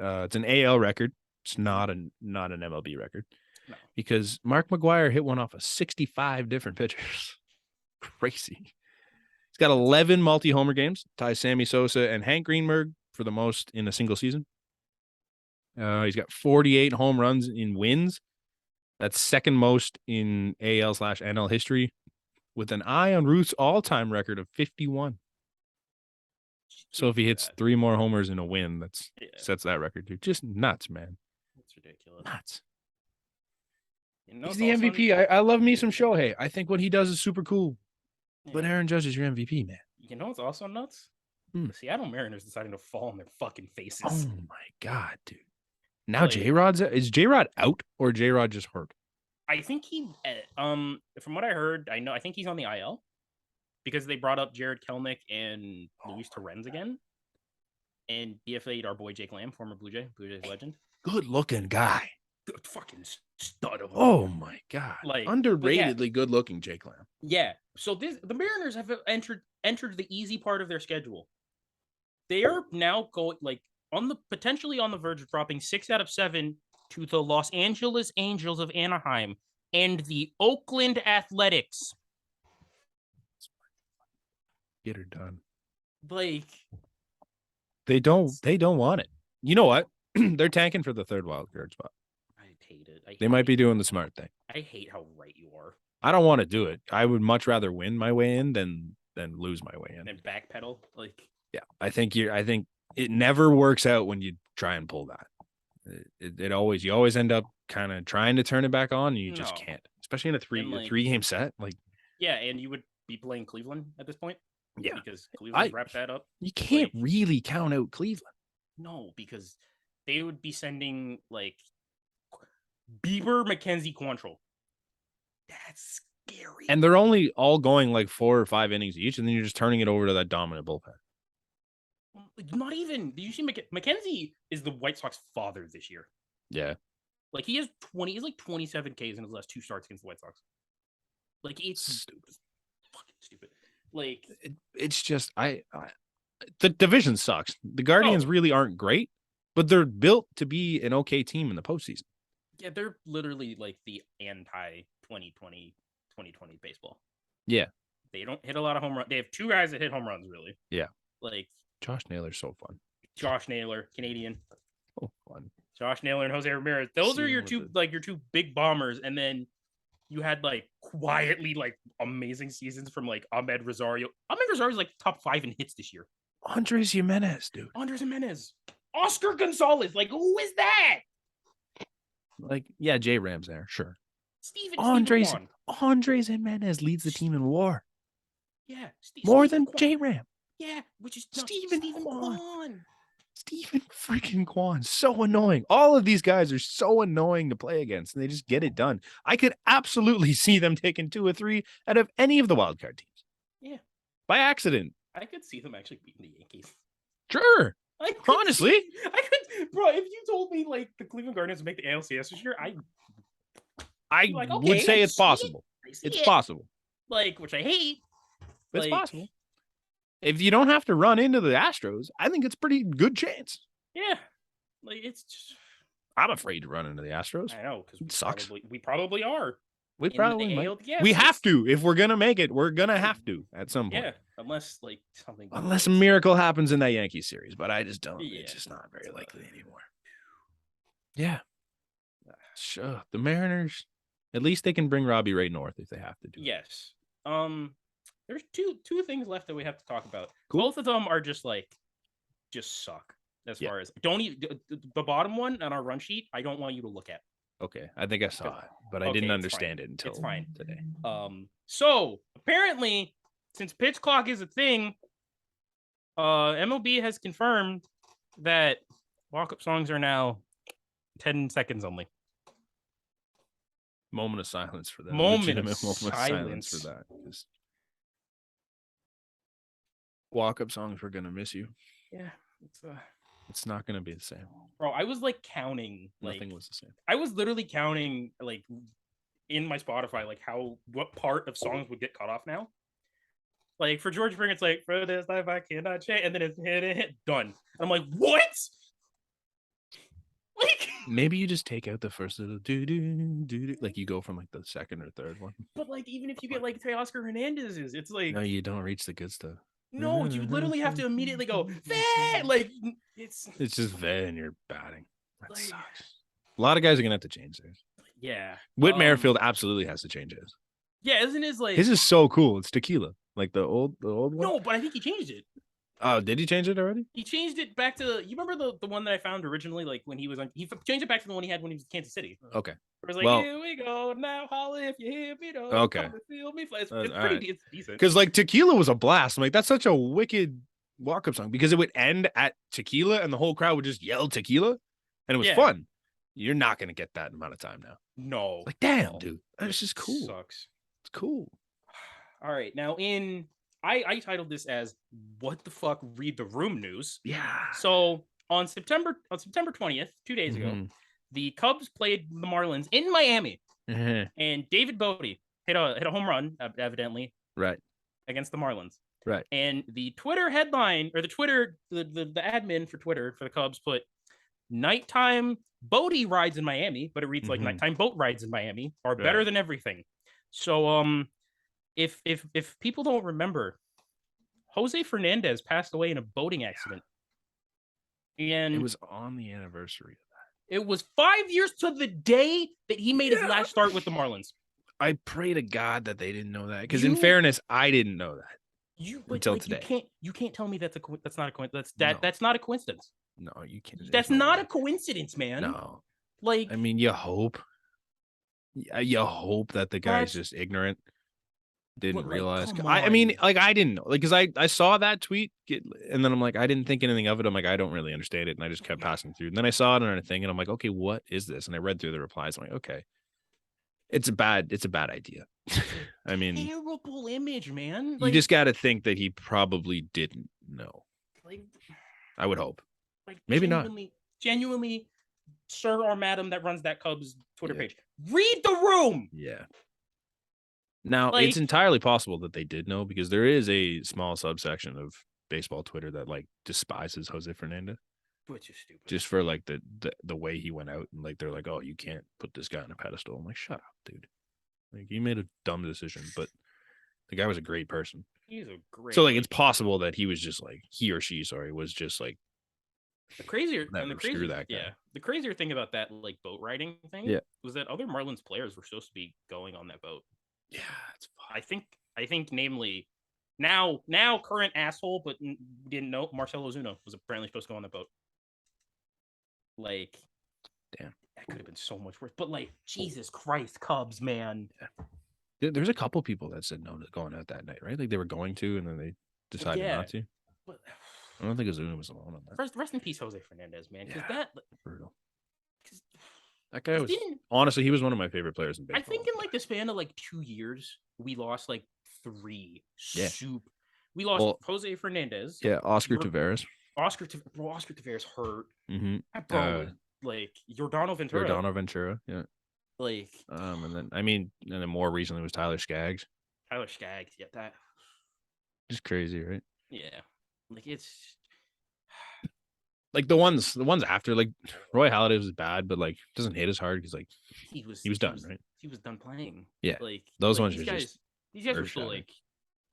It's an AL record. It's not an MLB record. No. Because Mark McGwire hit one off of 65 different pitchers. Crazy. He's got 11 multi-homer games, ties Sammy Sosa and Hank Greenberg for the most in a single season. He's got 48 home runs in wins. That's second most in AL/NL history, with an eye on Ruth's all-time record of 51. So if he hits 3 more homers in a win, sets that record, dude. Just nuts, man. That's ridiculous. Nuts. He's the MVP. I love me some Shohei. I think what he does is super cool. Yeah. But Aaron Judge is your MVP, man. You know what's also nuts? The Seattle Mariners deciding to fall on their fucking faces. Oh my god, dude. Now is J-Rod out or J-Rod just hurt? I think he from what I heard, I think he's on the IL because they brought up Jared Kelenic and Luis Torrens again. And DFA'd our boy Jake Lamb, former Blue Jays legend. Good looking guy. Good fucking stud of a man. My god. Like, underratedly good looking Jake Lamb. Yeah. So the Mariners have entered the easy part of their schedule. They are now going potentially on the verge of dropping 6 out of 7 to the Los Angeles Angels of Anaheim and the Oakland Athletics. Get her done. Like, they don't want it. You know what? They're tanking for the 3rd wild card spot. I hate it. They might be doing the smart thing. I hate how right you are. I don't want to do it. I would much rather win my way in than lose my way in. And backpedal. Yeah, I think it never works out when you try and pull that. You always end up kind of trying to turn it back on, and you just can't, especially in a three game set. Yeah, and you would be playing Cleveland at this point. Yeah, because Cleveland wrapped that up. You can't really count out Cleveland. No, because they would be sending Bieber, McKenzie, Quantrill. That's scary. And they're only all going 4 or 5 innings each, and then you're just turning it over to that dominant bullpen. Not even. Do you see McKenzie is the White Sox father this year? Yeah. He has 27 Ks in his last 2 starts against the White Sox. It's stupid. Fucking stupid. It's just the division sucks. The Guardians really aren't great, but they're built to be an okay team in the postseason. Yeah, they're literally the anti-2020 baseball. Yeah. They don't hit a lot of home runs. They have 2 guys that hit home runs, really. Yeah. Josh Naylor's so fun. Josh Naylor, Canadian. Oh, fun. Josh Naylor and Jose Ramirez. Those are your two your 2 big bombers, and then you had quietly amazing seasons from Ahmed Rosario. Ahmed Rosario's top 5 in hits this year. Andres Jimenez, dude. Andres Jimenez. Oscar Gonzalez. Who is that? Yeah, J Ram's there, sure. Andres Jimenez leads the team in WAR. Yeah, more than J Ram. Yeah, which is Stephen Kwan. Stephen freaking Kwan. So annoying. All of these guys are so annoying to play against, and they just get it done. I could absolutely see them taking 2 or 3 out of any of the wildcard teams. Yeah. By accident. I could see them actually beating the Yankees. Sure. Like, Honestly. I could, bro. If you told me like the Cleveland Guardians would make the ALCS this year, I like, would okay, say I it's see it. possible. I see It's it. possible. Like, which I hate. It's Like, possible. If you don't have to run into the Astros, I think it's pretty good chance. yeah. Like, it's just. I'm afraid to run into the Astros. I know because It sucks. We probably are. We probably might. ALDS. We have to. If we're gonna make it, we're gonna have to at some point. Yeah, unless like something. Unless a miracle happens in that Yankees series, but I just don't. Yeah. It's just not very likely anymore. Yeah. Sure. The Mariners, at least they can bring Robbie Ray north if they have to do it. Yes. There's two things left that we have to talk about. Cool. Both of them are just suck as far as don't even the bottom one on our run sheet. I don't want you to look at. Okay, I think I saw it, but I didn't understand it until today. So apparently, since pitch clock is a thing, MLB has confirmed that walk-up songs are now 10 seconds only. Moment of silence for that. Moment of silence for that. Walk-up songs, we're gonna miss you. Yeah, it's not gonna be the same. Bro, I was counting. Nothing was the same. I was literally counting in my Spotify what part of songs would get cut off now. Like for George Spring, it's like for this life I cannot change, and then it's hit done. I'm like, what? Like maybe you just take out the first little do, like you go from the second or third one. But even if you get Teoscar Hernandez's, it's like no, you don't reach the good stuff. No, you literally have to immediately go it's just and you're batting. That sucks. A lot of guys are gonna have to change theirs. Yeah, Whit Merrifield absolutely has to change his. Yeah, isn't his his is so cool? It's tequila, like the old one. No, but I think he changed it. Oh, did he change it already? He changed it back to you remember the one that I found originally, when he was on. He changed it back to the one he had when he was in Kansas City. Okay. It was here we go now, holla if you hear me. Okay. Feel me. It's pretty it's decent. Because tequila was a blast. I'm like, that's such a wicked walk-up song because it would end at tequila and the whole crowd would just yell tequila, and it was fun. You're not gonna get that amount of time now. No. Damn, dude, that's just cool. Sucks. It's cool. All right, now I titled this as "What the fuck? Read the room news." Yeah. So on September 20th, 2 days ago, the Cubs played the Marlins in Miami, and David Bodie hit a home run, evidently, right, against the Marlins. Right. And the Twitter headline, or the admin for Twitter for the Cubs put nighttime Bodie rides in Miami, but it reads like nighttime boat rides in Miami are better than everything. So if people don't remember, Jose Fernandez passed away in a boating accident. And it was on the anniversary of that. It was 5 years to the day that he made his last start with the Marlins. I pray to God that they didn't know that, because in fairness, I didn't know that until today. You can't tell me that's not a coincidence. That's not a coincidence. No, you can't. That's not a coincidence, man. No. I mean, you hope. You hope that the guy's just ignorant. Didn't realize. I mean, I didn't know, because I saw that tweet and then I'm like, I didn't think anything of it. I'm like, I don't really understand it, and I just kept passing through. And then I saw it on a thing, and I'm like, okay, what is this? And I read through the replies. I'm like, okay, it's a bad idea. I mean, terrible image, man. You just got to think that he probably didn't know. I would hope. Maybe genuinely, sir or madam that runs that Cubs Twitter page, read the room. Yeah. Now, it's entirely possible that they did know, because there is a small subsection of baseball Twitter that despises Jose Fernandez, which is stupid. Just for the way he went out, and they're like, oh, you can't put this guy on a pedestal. I'm like, shut up, dude. You made a dumb decision, but the guy was a great person. He's a great. So it's possible that he was just he or she, was just the crazier screw that guy. Yeah, the crazier thing about that boat riding thing was that other Marlins players were supposed to be going on that boat. Yeah, it's fine. I think namely now current asshole, but didn't know, Marcelo Ozuna was apparently supposed to go on the boat. Damn, that could have been so much worse. But Jesus Christ, Cubs, man. Yeah. There's a couple people that said no to going out that night, right? They were going to, and then they decided not to. But I don't think Ozuna was alone on that. Rest in peace, Jose Fernandez, man. Because that brutal. That guy was honestly, he was one of my favorite players in baseball. I think in the span of 2 years, we lost 3. Yeah. We lost Jose Fernandez. Yeah, Oscar Taveras. Oscar Tavares hurt. Mm-hmm. That bro, like Giordano Ventura. Giordano Ventura, yeah. Like, and then more recently was Tyler Skaggs. Tyler Skaggs, yeah, that. Just crazy, right? Yeah, like it's like the ones after, like Roy Halladay was bad, but like doesn't hit as hard because like he was done, right? He was done playing. Yeah, like those like ones these are guys. just These guys were still like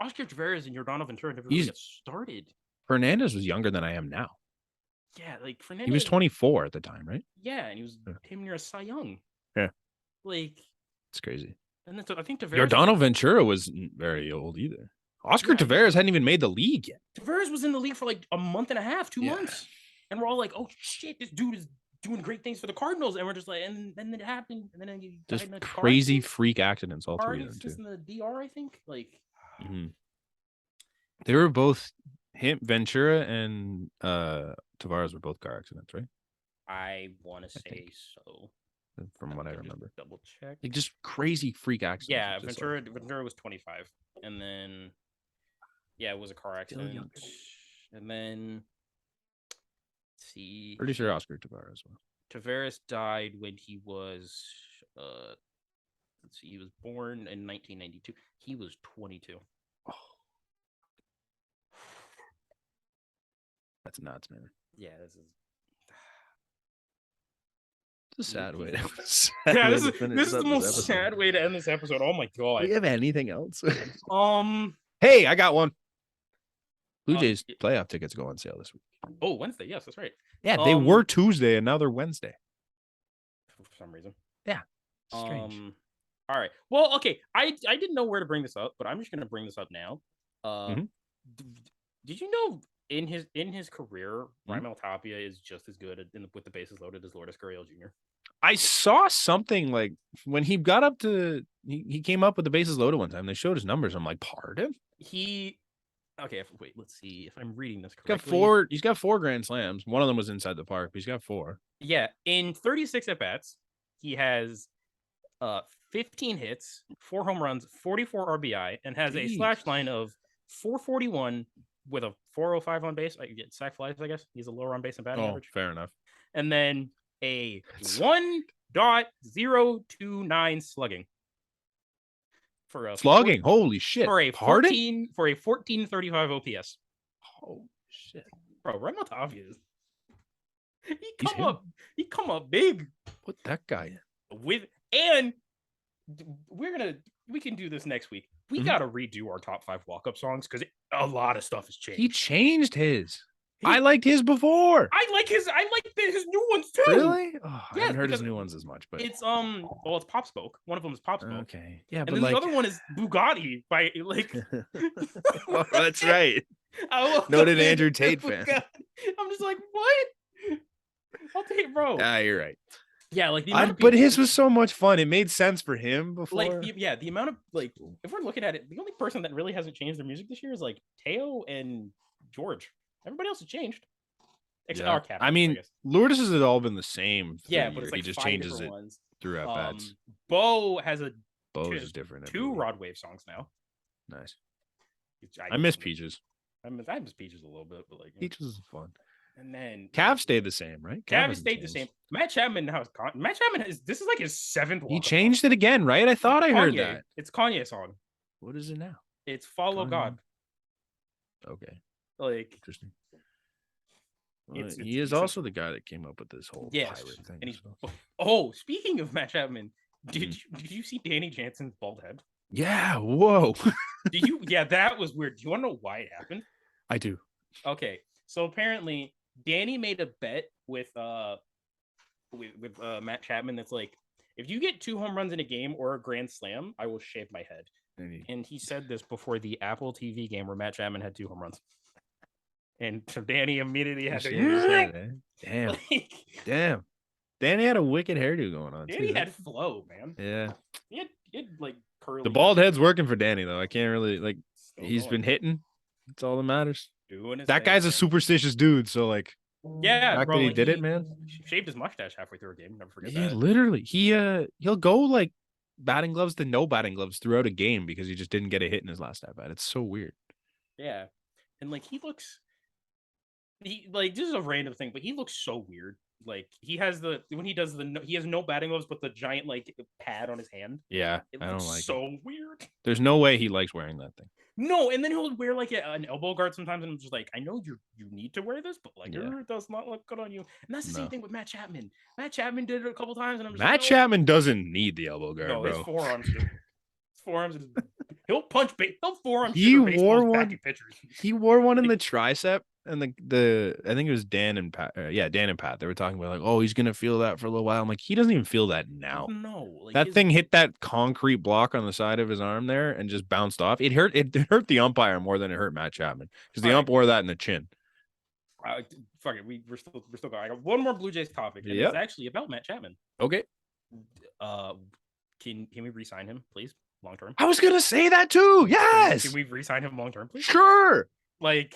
Oscar Tavares and Giordano Ventura never really got started. Fernandez was younger than I am now. Yeah, like Fernandez. He was 24 at the time, right? Yeah, and he was damn near a Cy Young. Yeah, like it's crazy. And then I think Tavares. Giordano Ventura wasn't very old either. Oscar Tavares hadn't even made the league yet. Tavares was in the league for like a month and a half, 2 months, and we're all like, "Oh shit, this dude is doing great things for the Cardinals," and we're just like, and then it happened, and then he just crazy freak accidents all three of them too. In the DR, I think. Like, they were both Ventura and Tavares were both car accidents, right? I want to say so. From what I remember, double check. Like just crazy freak accidents. Yeah, Ventura was 25, and then it was a car accident, and then let's see. Pretty sure Oscar Tavares. Tavares died when he was let's see, he was born in 1992. He was 22. Oh. That's nuts, man. Yeah, this is. It's a sad way to this is the most sad way to end this episode. Oh my god. Do you have anything else? Hey, I got one. Blue Jays playoff tickets go on sale this week. Oh, Wednesday. Yes, that's right. Yeah, they were Tuesday and now they're Wednesday. For some reason. Yeah. Strange. All right. Well, okay. I didn't know where to bring this up, but I'm just gonna bring this up now. Did you know in his career, Raimel Tapia is just as good with the bases loaded as Lourdes Gurriel Jr.? I saw something like when he got up to he came up with the bases loaded one time. They showed his numbers. I'm like, pardon? Wait, let's see if I'm reading this correctly. He's got 4 grand slams. One of them was inside the park, but he's got 4. Yeah, in 36 at bats, he has 15 hits, 4 home runs, 44 RBI, and has a slash line of 441 with a 405 on base. I get sack flies, I guess. He's a lower on base and batting average. Fair enough. And then a 1.029 slugging. For a slugging, holy shit! For a 1435 OPS. Oh shit, bro! Raimel Tapia, he come up big. Put that guy in and we can do this next week. We gotta redo our top 5 walk-up songs because a lot of stuff has changed. He changed his. I liked his before. I like his new ones too. Really? Oh, I haven't heard his new ones as much, but it's it's Pop Smoke. One of them is Pop Smoke. Okay. Yeah, and then the other one is Bugatti by like oh, that's right. Noted Andrew Tate fan. I'm just like, what? I'll take it, bro. Ah, you're right. Yeah, like but his was so much fun. It made sense for him before. Like the amount of if we're looking at it, the only person that really hasn't changed their music this year is like Teo and George. Everybody else has changed. Except our captain. I mean, Lourdes has all been the same. Yeah, but it's like he just changes it through at bats. Bo has Bo's different. 2 Rod Wave songs now. Nice. I miss Peaches. I miss Peaches a little bit, but like Peaches is fun. And then Cav stayed the same, right? Cav stayed the same. Matt Chapman now this is like his 7th. He changed it again, right? I thought I heard that. It's Kanye song. What is it now? It's Follow God. Okay. Like interesting. Well, he is also the guy that came up with this whole pirate thing. And speaking of Matt Chapman, did you see Danny Jansen's bald head? Yeah. Whoa. Yeah, that was weird. Do you want to know why it happened? I do. Okay, so apparently Danny made a bet with Matt Chapman that's like, if you get 2 home runs in a game or a grand slam, I will shave my head. And he said this before the Apple TV game where Matt Chapman had 2 home runs. And so Danny immediately had to damn. Damn. Danny had a wicked hairdo going on. Danny had flow, man. Yeah. He had like curly. The bald head's working for Danny though. I can't really he's been hitting. That's all that matters. That guy's a superstitious dude, so like yeah, the fact that he did it, man. Shaved his mustache halfway through a game. Never forget that. Yeah, literally. He'll go like batting gloves to no batting gloves throughout a game because he just didn't get a hit in his last at bat. It's so weird. Yeah. And like he looks He like this is a random thing, but he looks so weird. Like he has he has no batting gloves, but the giant like pad on his hand. Yeah, It I looks don't like it. so weird. There's no way he likes wearing that thing. No, and then he'll wear like an elbow guard sometimes, and I'm just like, I know you need to wear this, but like it does not look good on you. And that's the same thing with Matt Chapman. Matt Chapman did it a couple times, and I'm just Matt like, Chapman doesn't need the elbow guard, no, bro. his forearms do. His forearms. He'll punch. He'll forearm He sugar wore baseballs one. back at pitchers. He wore one in Like, the tricep, and the I think it was Dan and Pat. Yeah, Dan and Pat. They were talking about like, oh, he's gonna feel that for a little while. I'm like, he doesn't even feel that now. no, like That thing hit that concrete block on the side of his arm there and just bounced off. It hurt the umpire more than it hurt Matt Chapman because the ump wore that in the chin. Fuck it, we're still going. I got one more Blue Jays topic, and it's actually about Matt Chapman. Okay. Can we re-sign him, please, long term? I was gonna say that too. Yes. Can we re-sign him long term, please? Sure. Like,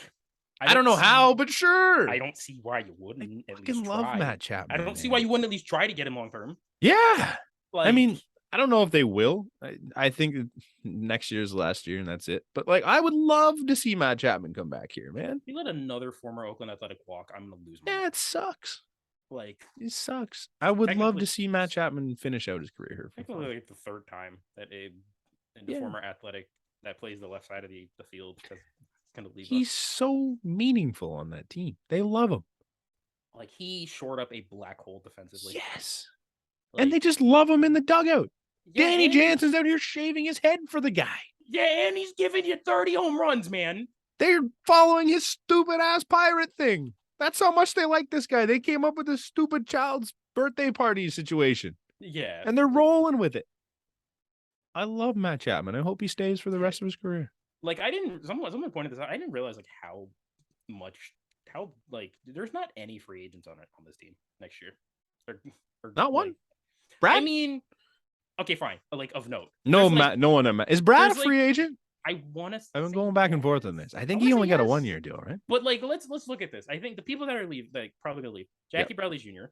I don't know how, but sure. I don't see why you wouldn't I at least love try. Matt Chapman. I don't see why you wouldn't at least try to get him long term. Yeah. Like, I mean, I don't know if they will. I think next year's the last year and that's it. But like, I would love to see Matt Chapman come back here, man. If you let another former Oakland Athletic walk, I'm gonna lose. Yeah, it sucks. Like, it sucks. I would love to see Matt Chapman finish out his career here. Technically, like the third time that a former Athletic that plays the left side of the field is gonna leave. He's so meaningful on that team. They love him. Like he shored up a black hole defensively. Yes. Like, and they just love him in the dugout. Yeah, Danny Jansen's out here shaving his head for the guy. Yeah, and he's giving you 30 home runs, man. They're following his stupid ass pirate thing. That's how much they like this guy. They came up with this stupid child's birthday party situation. Yeah. And they're rolling with it. I love Matt Chapman. I hope he stays for the rest of his career. Like someone pointed this out. I didn't realize like how there's not any free agents on this team next year. Or not one. Brad? I mean, okay, fine. Like of note. No, Matt. No one. Is Brad a free agent? I want to. I've been going back and forth on this. I think he only got a 1-year deal, right? But like, let's look at this. I think the people that are probably gonna leave. Jackie Bradley Jr.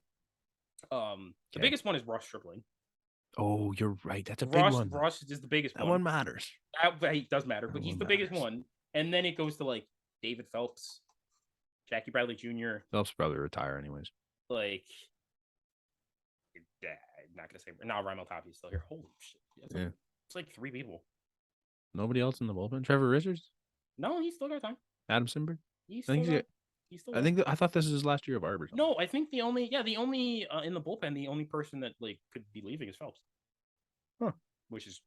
The biggest one is Ross Stripling. Oh, you're right. That's a big one. Ross is the biggest one. That one matters. It does matter, but he's the biggest one. And then it goes to like David Phelps, Jackie Bradley Jr. Phelps probably retire anyways. Like, I'm not gonna say now. Raimel Tapia's still here. Holy shit! It's like 3 people. Nobody else in the bullpen. Trevor Richards? No, he's still got time. Adam Simberg? He's still. I thought this is his last year of Arbor. No, I think the only in the bullpen, the only person that like could be leaving is Phelps. Huh? Which is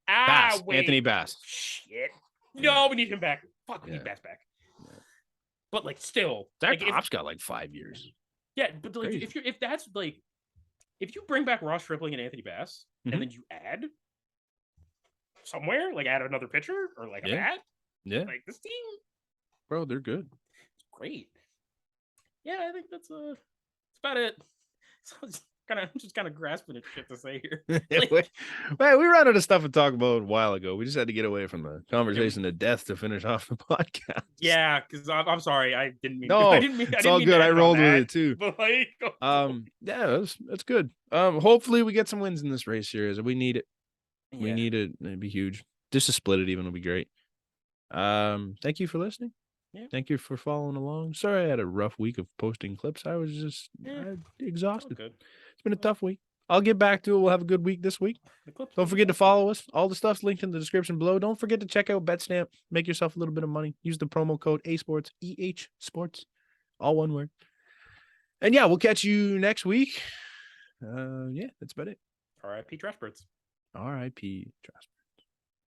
Bass. wait. Anthony Bass. Shit. No, we need him back. Fuck, we need Bass back. Yeah. But like, still, Zach Pop's got like 5 years. Yeah, but like, if you bring back Ross Stripling and Anthony Bass, and then you add somewhere, like add another pitcher or like a bat, like this team, bro, they're good. It's great. Yeah, I think that's about it. So I'm just kind of grasping at shit to say here. Like, wait, we ran out of stuff to talk about a while ago. We just had to get away from the conversation to death to finish off the podcast. Yeah, because I'm sorry, I didn't mean. No, it's all good. I rolled with it too. But like, yeah, that's good. Hopefully we get some wins in this race series. We need it. We need it. It'd be huge. Just to split it even would be great. Thank you for listening. Yeah. Thank you for following along. Sorry I had a rough week of posting clips. I was just exhausted. Good. It's been a tough week. I'll get back to it. We'll have a good week this week. Don't forget to follow us. All the stuff's linked in the description below. Don't forget to check out BetStamp. Make yourself a little bit of money. Use the promo code ASports, EH Sports, all one word. And yeah, we'll catch you next week. That's about it. R.I.P. Trash Birds. R.I.P. Trash Birds.